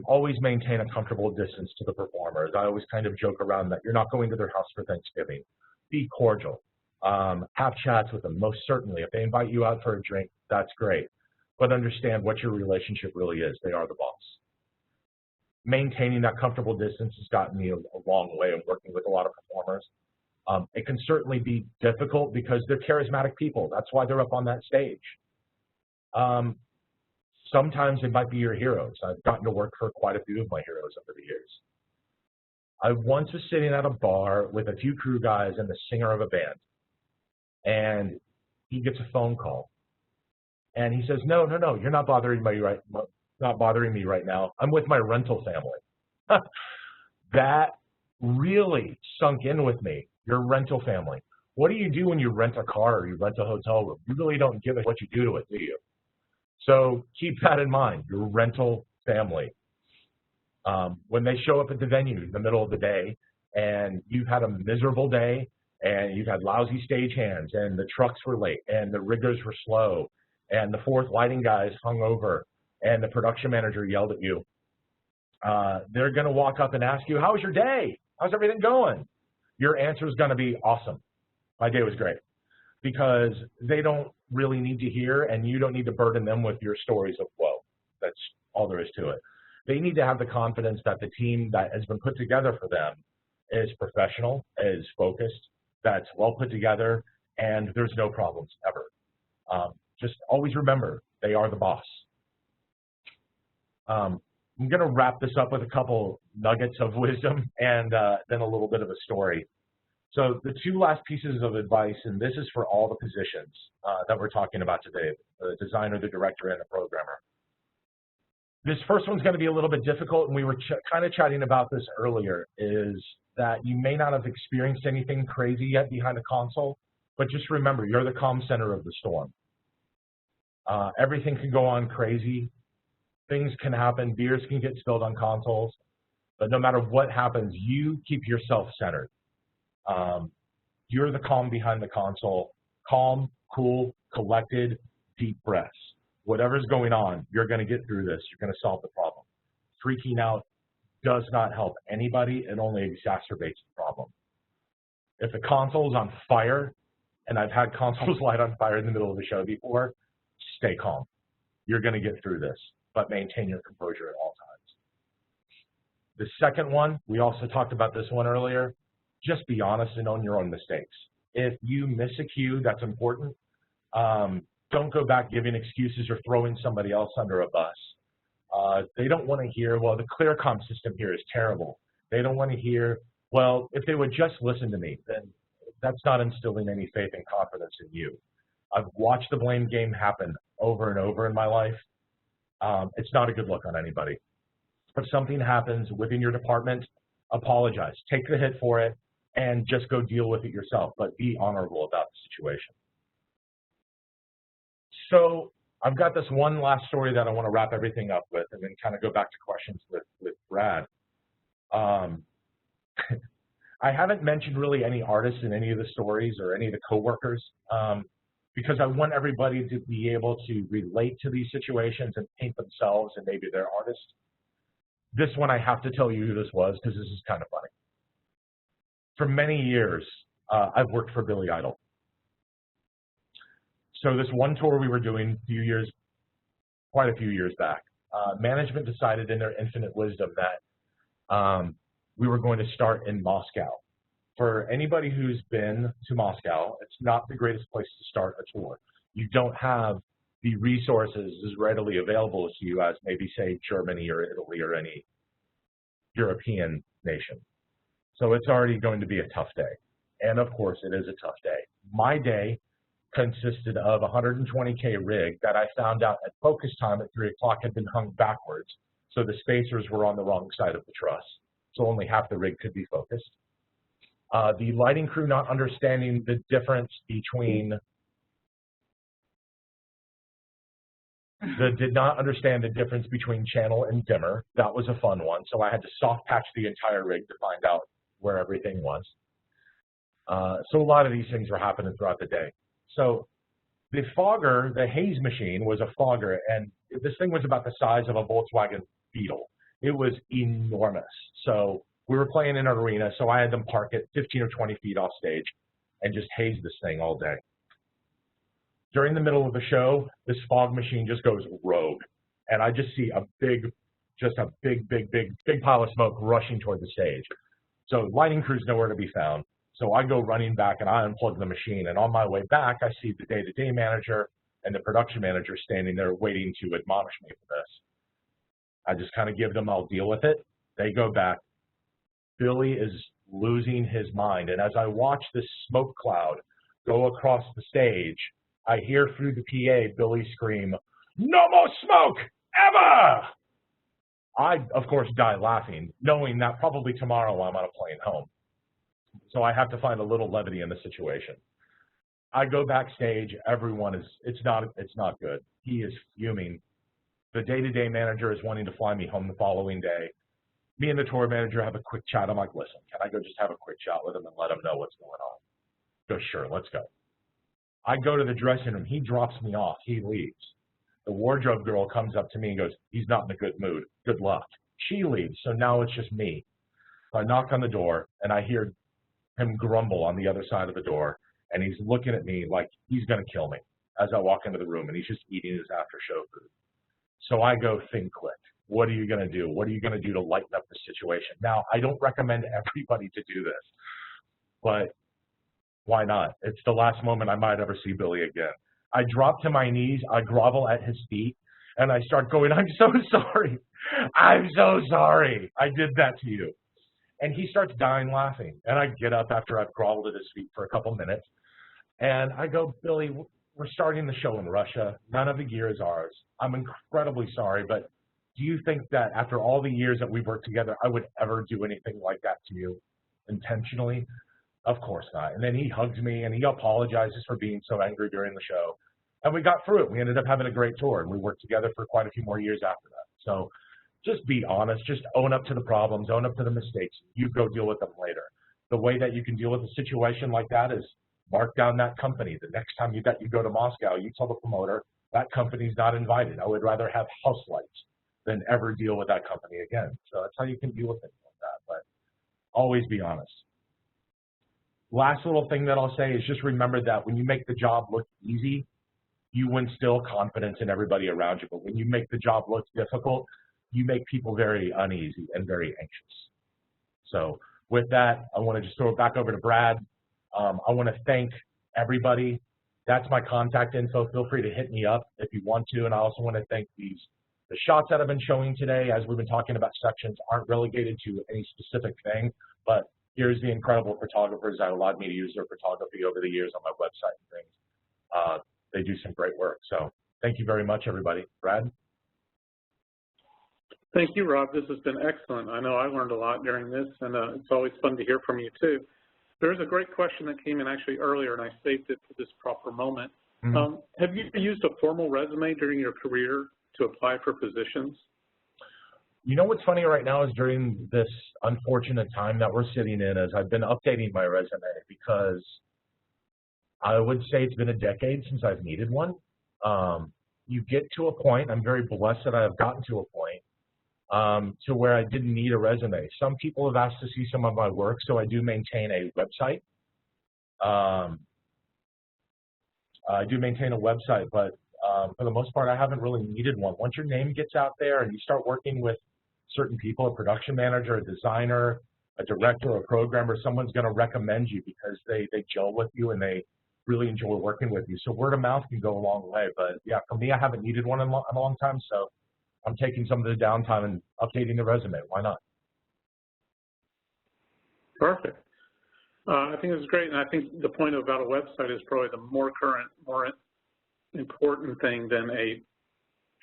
Always maintain a comfortable distance to the performers. I always kind of joke around that you're not going to their house for Thanksgiving. Be cordial. Have chats with them, most certainly. If they invite you out for a drink, that's great. But understand what your relationship really is. They are the boss. Maintaining that comfortable distance has gotten me a long way in working with a lot of performers. It can certainly be difficult because they're charismatic people. That's why they're up on that stage. Sometimes it might be your heroes. I've gotten to work for quite a few of my heroes over the years. I once was sitting at a bar with a few crew guys and the singer of a band, and he gets a phone call. And he says, no, you're not bothering me right now. I'm with my rental family. That really sunk in with me. Your rental family. What do you do when you rent a car or you rent a hotel room? You really don't give a what you do to it, do you? So keep that in mind, your rental family. When they show up at the venue in the middle of the day and you've had a miserable day and you've had lousy stagehands, and the trucks were late, and the riggers were slow, and the fourth lighting guy is hung over, and the production manager yelled at you, they're going to walk up and ask you, how was your day? How's everything going? Your answer is going to be awesome. My day was great, because they don't really need to hear, and you don't need to burden them with your stories of woe. That's all there is to it. They need to have the confidence that the team that has been put together for them is professional, is focused, that's well put together, and there's no problems ever. Just always remember, they are the boss. I'm going to wrap this up with a couple nuggets of wisdom and then a little bit of a story. So the two last pieces of advice, and this is for all the positions that we're talking about today, the designer, the director, and the programmer. This first one's going to be a little bit difficult, and we were kind of chatting about this earlier, is that you may not have experienced anything crazy yet behind the console, but just remember, you're the calm center of the storm. Everything can go on crazy. Things can happen. Beers can get spilled on consoles. But no matter what happens, you keep yourself centered. You're the calm behind the console. Calm, cool, collected, deep breaths. Whatever's going on, you're going to get through this. You're going to solve the problem. Freaking out does not help anybody. It only exacerbates the problem. If the console's on fire, and I've had consoles light on fire in the middle of the show before, stay calm. You're going to get through this, but maintain your composure at all times. The second one, we also talked about this one earlier, just be honest and own your own mistakes. If you miss a cue, that's important. Don't go back giving excuses or throwing somebody else under a bus. They don't want to hear, well, the ClearComm system here is terrible. They don't want to hear, well, if they would just listen to me, then that's not instilling any faith and confidence in you. I've watched the blame game happen over and over in my life. It's not a good look on anybody. If something happens within your department, apologize. Take the hit for it and just go deal with it yourself, but be honorable about the situation. So I've got this one last story that I want to wrap everything up with and then kind of go back to questions with Brad. I haven't mentioned really any artists in any of the stories or any of the coworkers because I want everybody to be able to relate to these situations and paint themselves and maybe their artist. This one I have to tell you who this was because this is kind of funny. For many years, I've worked for Billy Idol. So this one tour we were doing quite a few years back, management decided in their infinite wisdom that we were going to start in Moscow. For anybody who's been to Moscow, it's not the greatest place to start a tour. You don't have the resources as readily available to you as maybe, say, Germany or Italy or any European nation. So it's already going to be a tough day. And of course, it is a tough day. My day consisted of a 120K rig that I found out at focus time at 3 o'clock had been hung backwards. So the spacers were on the wrong side of the truss. So only half the rig could be focused. The lighting crew not understanding the difference between did not understand the difference between channel and dimmer. That was a fun one. So I had to soft patch the entire rig to find out where everything was. So a lot of these things were happening throughout the day. So the fogger, the haze machine was a fogger, and this thing was about the size of a Volkswagen Beetle. It was enormous. So we were playing in an arena, so I had them park it 15 or 20 feet off stage and just haze this thing all day. During the middle of the show, this fog machine just goes rogue, and I just see a big pile of smoke rushing toward the stage. So lighting crew's nowhere to be found. So I go running back and I unplug the machine, and on my way back, I see the day-to-day manager and the production manager standing there waiting to admonish me for this. I just kind of give them, I'll deal with it. They go back. Billy is losing his mind, and as I watch this smoke cloud go across the stage, I hear through the PA Billy scream, "No more smoke, ever!" I, of course, die laughing, knowing that probably tomorrow I'm on a plane home. So I have to find a little levity in the situation. I go backstage, everyone is, it's not good. He is fuming. The day-to-day manager is wanting to fly me home the following day. Me and the tour manager have a quick chat. I'm like, listen, can I go just have a quick chat with him and let him know what's going on? Goes, sure, let's go. I go to the dressing room. He drops me off. He leaves. The wardrobe girl comes up to me and goes, he's not in a good mood. Good luck. She leaves, so now it's just me. So I knock on the door, and I hear him grumble on the other side of the door, and he's looking at me like he's going to kill me as I walk into the room, and he's just eating his after-show food. So I go, think quick. What are you going to do? What are you going to do to lighten up the situation? Now, I don't recommend everybody to do this, but why not? It's the last moment I might ever see Billy again. I drop to my knees, I grovel at his feet, and I start going, I'm so sorry. I'm so sorry I did that to you. And he starts dying laughing. And I get up after I've groveled at his feet for a couple minutes, and I go, Billy, we're starting the show in Russia. None of the gear is ours. I'm incredibly sorry, but do you think that after all the years that we've worked together, I would ever do anything like that to you intentionally? Of course not. And then he hugs me, and he apologizes for being so angry during the show. And we got through it. We ended up having a great tour, and we worked together for quite a few more years after that. So just be honest. Just own up to the problems, own up to the mistakes. You go deal with them later. The way that you can deal with a situation like that is mark down that company. The next time you go to Moscow, you tell the promoter, that company's not invited. I would rather have house lights than ever deal with that company again. So that's how you can deal with things like that. But always be honest. Last little thing that I'll say is just remember that when you make the job look easy, you instill confidence in everybody around you. But when you make the job look difficult, you make people very uneasy and very anxious. So with that, I want to just throw it back over to Brad. I want to thank everybody. That's my contact info. Feel free to hit me up if you want to. And I also want to thank the shots that I've been showing today, as we've been talking about sections, aren't relegated to any specific thing, but here's the incredible photographers that allowed me to use their photography over the years on my website and things. They do some great work. So thank you very much, everybody. Brad?
Thank you, Rob. This has been excellent. I know I learned a lot during this, and it's always fun to hear from you, too. There's a great question that came in actually earlier, and I saved it for this proper moment. Mm-hmm. Have you used a formal resume during your career to apply for positions?
You know what's funny right now is during this unfortunate time that we're sitting in is I've been updating my resume because I would say it's been a decade since I've needed one. You get to a point, I'm very blessed that I have gotten to a point to where I didn't need a resume. Some people have asked to see some of my work, so I do maintain a website. I do maintain a website, but for the most part, I haven't really needed one. Once your name gets out there and you start working with certain people, a production manager, a designer, a director, a programmer, someone's going to recommend you because they gel with you and they really enjoy working with you. So word of mouth can go a long way. But yeah, for me, I haven't needed one in a long time, so I'm taking some of the downtime and updating the resume. Why not?
Perfect. I think this is great, and I think the point about a website is probably the more current, more important thing than a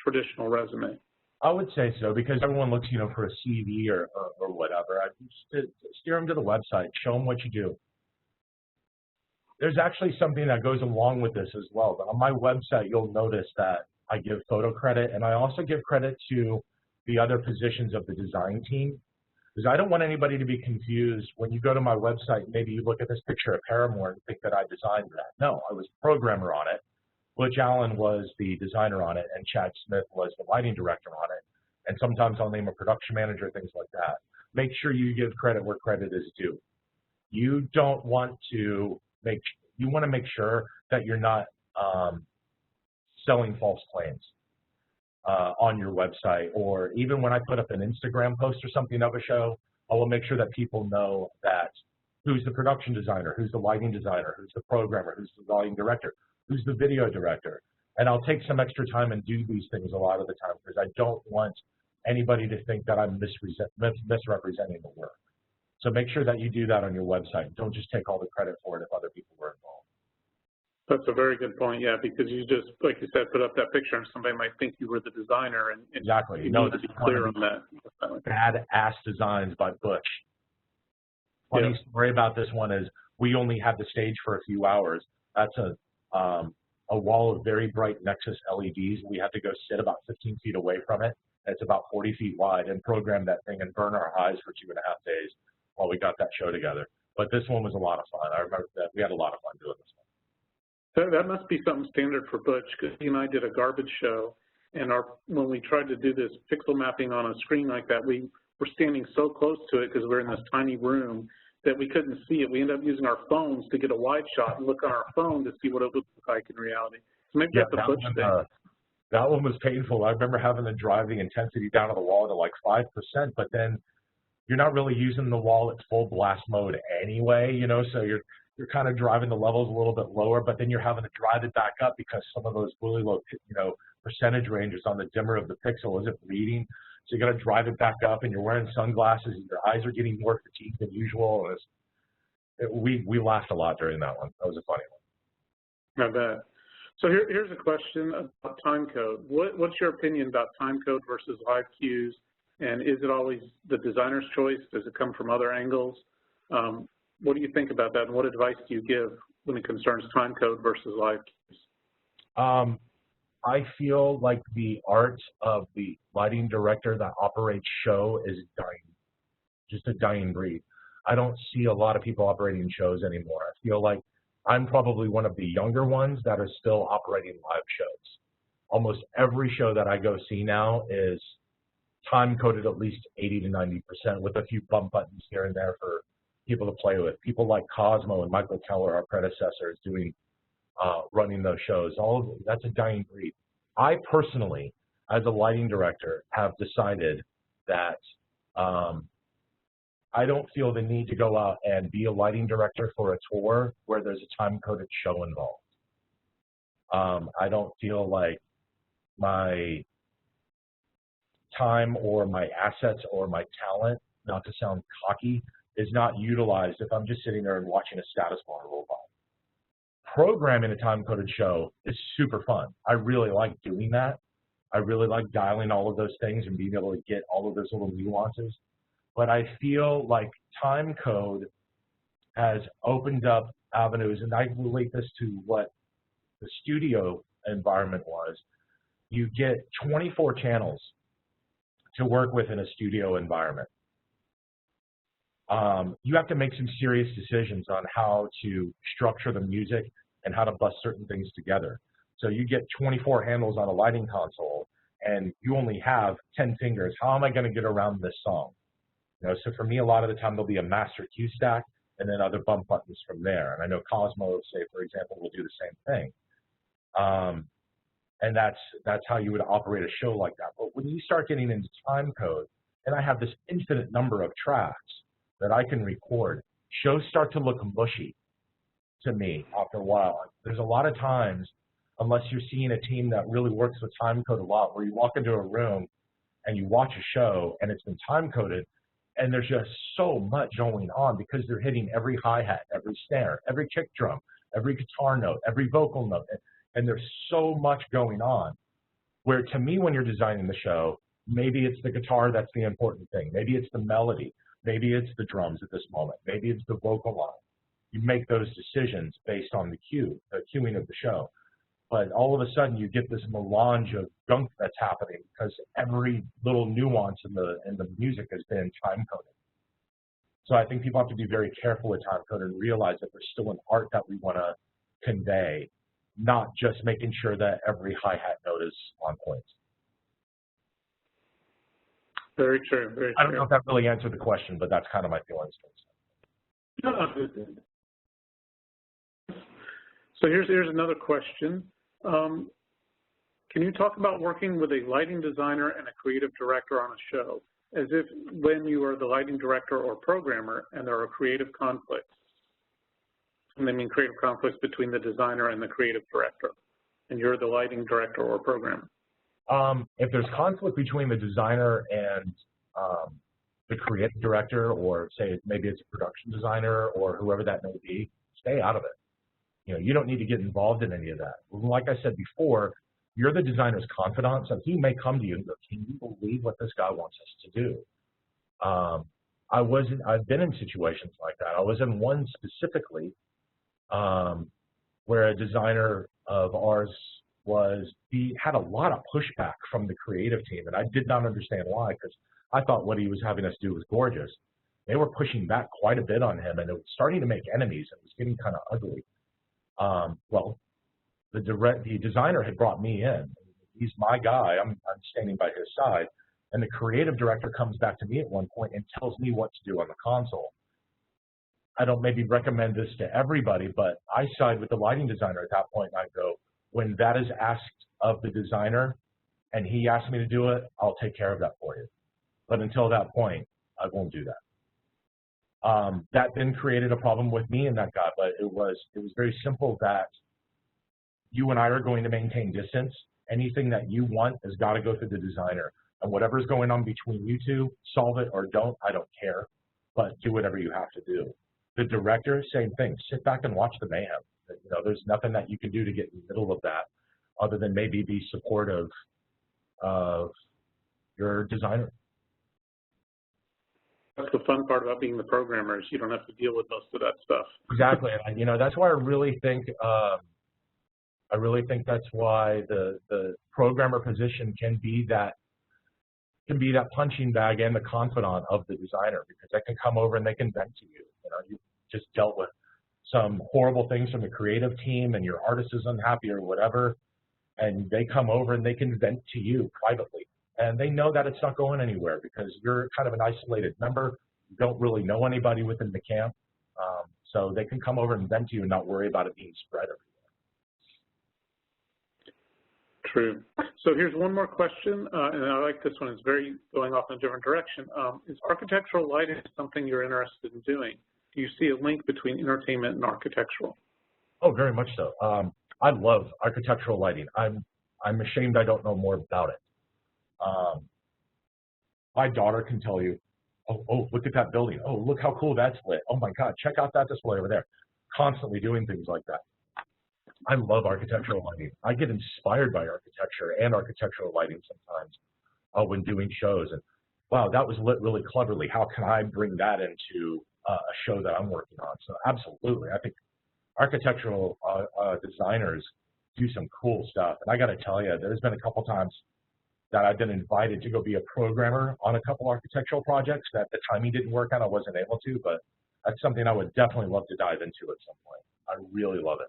traditional resume.
I would say so, because everyone looks, you know, for a CV or whatever. I just steer them to the website, show them what you do. There's actually something that goes along with this as well. But on my website, you'll notice that I give photo credit, and I also give credit to the other positions of the design team, because I don't want anybody to be confused. When you go to my website, maybe you look at this picture of Paramore and think that I designed that. No, I was a programmer on it. Butch Allen was the designer on it, and Chad Smith was the lighting director on it. And sometimes I'll name a production manager, things like that. Make sure you give credit where credit is due. You don't want to you want to make sure that you're not selling false claims on your website, or even when I put up an Instagram post or something of a show, I will make sure that people know that who's the production designer, who's the lighting designer, who's the programmer, who's the lighting director, who's the video director. And I'll take some extra time and do these things a lot of the time because I don't want anybody to think that I'm misrepresenting the work. So make sure that you do that on your website. Don't just take all the credit for it if other people were involved.
That's a very good point, yeah, because you just, like you said, put up that picture and somebody might think you were the designer. And
exactly.
You need to be clear on that.
Badass designs by Butch. Funny story about this one is we only had the stage for a few hours. That's a wall of very bright Nexus LEDs. We had to go sit about 15 feet away from it. It's about 40 feet wide and program that thing and burn our eyes for 2.5 days while we got that show together. But this one was a lot of fun. I remember that we had a lot of fun doing this one.
That must be something standard for Butch, because he and I did a garbage show, and when we tried to do this pixel mapping on a screen like that, we were standing so close to it because we're in this tiny room that we couldn't see it. We ended up using our phones to get a wide shot and look on our phone to see what it would look like in reality. So maybe that's a Butch thing.
That one was painful. I remember having to drive the intensity down to the wall to like 5%, but then you're not really using the wall at full blast mode anyway, you know, so you're kind of driving the levels a little bit lower, but then you're having to drive it back up because some of those really low, you know, percentage ranges on the dimmer of the pixel isn't reading. So you got to drive it back up, and you're wearing sunglasses, and your eyes are getting more fatigued than usual. And we laughed a lot during that one. That was a funny one.
I bet. So here's a question about time code. What's your opinion about time code versus live cues? And is it always the designer's choice? Does it come from other angles? What do you think about that, and what advice do you give when it concerns time code versus live cues?
I feel like the art of the lighting director that operates show is dying, just a dying breed. I don't see a lot of people operating shows anymore. I feel like I'm probably one of the younger ones that are still operating live shows. Almost every show that I go see now is time coded at least 80 to 90% with a few bump buttons here and there for people to play with. People like Cosmo and Michael Keller, our predecessors, running those shows. That's a dying breed. I personally, as a lighting director, have decided that I don't feel the need to go out and be a lighting director for a tour where there's a time-coded show involved. I don't feel like my time or my assets or my talent, not to sound cocky, is not utilized if I'm just sitting there and watching a status bar roll by. Programming a time-coded show is super fun. I really like doing that. I really like dialing all of those things and being able to get all of those little nuances. But I feel like time code has opened up avenues, and I relate this to what the studio environment was. You get 24 channels to work with in a studio environment. You have to make some serious decisions on how to structure the music and how to bust certain things together. So you get 24 handles on a lighting console, and you only have 10 fingers. How am I going to get around this song? You know, so for me, a lot of the time there'll be a master cue stack and then other bump buttons from there. And I know Cosmo, say for example, will do the same thing. And that's how you would operate a show like that. But when you start getting into time code, and I have this infinite number of tracks that I can record, shows start to look mushy to me after a while. There's a lot of times, unless you're seeing a team that really works with time code a lot, where you walk into a room and you watch a show and it's been time coded, and there's just so much going on because they're hitting every hi-hat, every snare, every kick drum, every guitar note, every vocal note, and there's so much going on. Where to me, when you're designing the show, maybe it's the guitar that's the important thing. Maybe it's the melody. Maybe it's the drums at this moment. Maybe it's the vocal line. You make those decisions based on the cueing of the show. But all of a sudden, you get this melange of gunk that's happening because every little nuance in the music has been time-coded. So I think people have to be very careful with time-code and realize that there's still an art that we want to convey, not just making sure that every hi-hat note is on point.
Very true, very true.
I don't know if that really answered the question, but that's kind of my feelings.
No. So here's another question. Can you talk about working with a lighting designer and a creative director on a show, as if when you are the lighting director or programmer and there are creative conflicts? And I mean creative conflicts between the designer and the creative director, and you're the lighting director or programmer.
If there's conflict between the designer and the creative director, or say maybe it's a production designer or whoever that may be, stay out of it. You know, you don't need to get involved in any of that. Like I said before, you're the designer's confidant, so he may come to you and go, "Can you believe what this guy wants us to do?" I've been in situations like that. I was in one specifically where a designer of ours had a lot of pushback from the creative team, and I did not understand why, because I thought what he was having us do was gorgeous. they were pushing back quite a bit on him, and it was starting to make enemies. It was getting kind of ugly. Well, the designer had brought me in. He's my guy. I'm standing by his side. And the creative director comes back to me at one point and tells me what to do on the console. I don't maybe recommend this to everybody, but I side with the lighting designer at that point, and I go, when that is asked of the designer and he asks me to do it, I'll take care of that for you. But until that point, I won't do that. That then created a problem with me and that guy, but it was very simple that you and I are going to maintain distance. Anything that you want has got to go through the designer. And whatever's going on between you two, solve it or don't, I don't care, but do whatever you have to do. The director, same thing. Sit back and watch the mayhem. You know, there's nothing that you can do to get in the middle of that other than maybe be supportive of your designer.
That's the fun part about being the programmers. You don't have to deal with most of that stuff.
Exactly. And, you know, that's why I really think that's why the programmer position can be that punching bag and the confidant of the designer, because they can come over and they can vent to you. You know, you just dealt with some horrible things from the creative team and your artist is unhappy or whatever, and they come over and they can vent to you privately. And they know that it's not going anywhere because you're kind of an isolated member. You don't really know anybody within the camp. So they can come over and vent to you and not worry about it being spread everywhere.
True. So here's one more question, and I like this one. It's very going off in a different direction. Is architectural lighting something you're interested in doing? Do you see a link between entertainment and architectural?
Oh, very much so. I love architectural lighting. I'm ashamed I don't know more about it. My daughter can tell you, oh, look at that building. Oh, look how cool that's lit. Oh my God, check out that display over there. Constantly doing things like that. I love architectural lighting. I get inspired by architecture and architectural lighting sometimes when doing shows. And wow, that was lit really cleverly. How can I bring that into a show that I'm working on? So absolutely, I think architectural designers do some cool stuff. And I got to tell you, there's been a couple times that I've been invited to go be a programmer on a couple architectural projects that the timing didn't work out. I wasn't able to, but that's something I would definitely love to dive into at some point. I really love it.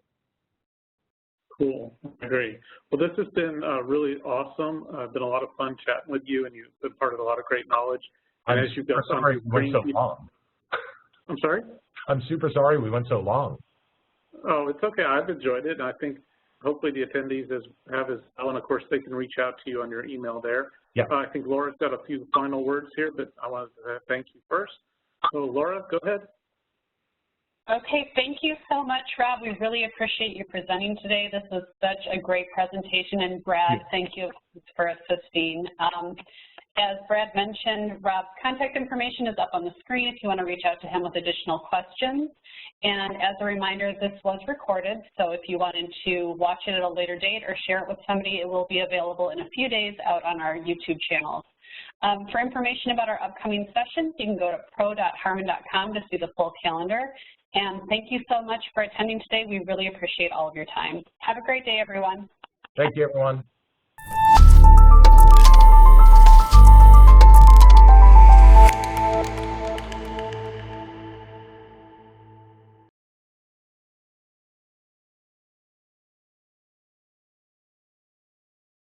Cool. I agree. Well, this has been really awesome. Been a lot of fun chatting with you, and you've been part of a lot of great knowledge. And as you've got
sorry we went so long.
I'm sorry?
I'm super sorry we went so long.
Oh, it's okay. I've enjoyed it, and I think hopefully the attendees have as well, and of course they can reach out to you on your email there.
Yeah.
I think Laura's got a few final words here, but I wanted to thank you first. So Laura, go ahead.
Okay, thank you so much, Rob. We really appreciate you presenting today. This was such a great presentation, and Brad, thank you for assisting. As Brad mentioned, Rob's contact information is up on the screen if you want to reach out to him with additional questions. And as a reminder, this was recorded, so if you wanted to watch it at a later date or share it with somebody, it will be available in a few days out on our YouTube channels. For information about our upcoming sessions, you can go to pro.harman.com to see the full calendar. And thank you so much for attending today. We really appreciate all of your time. Have a great day, everyone.
Thank you, everyone.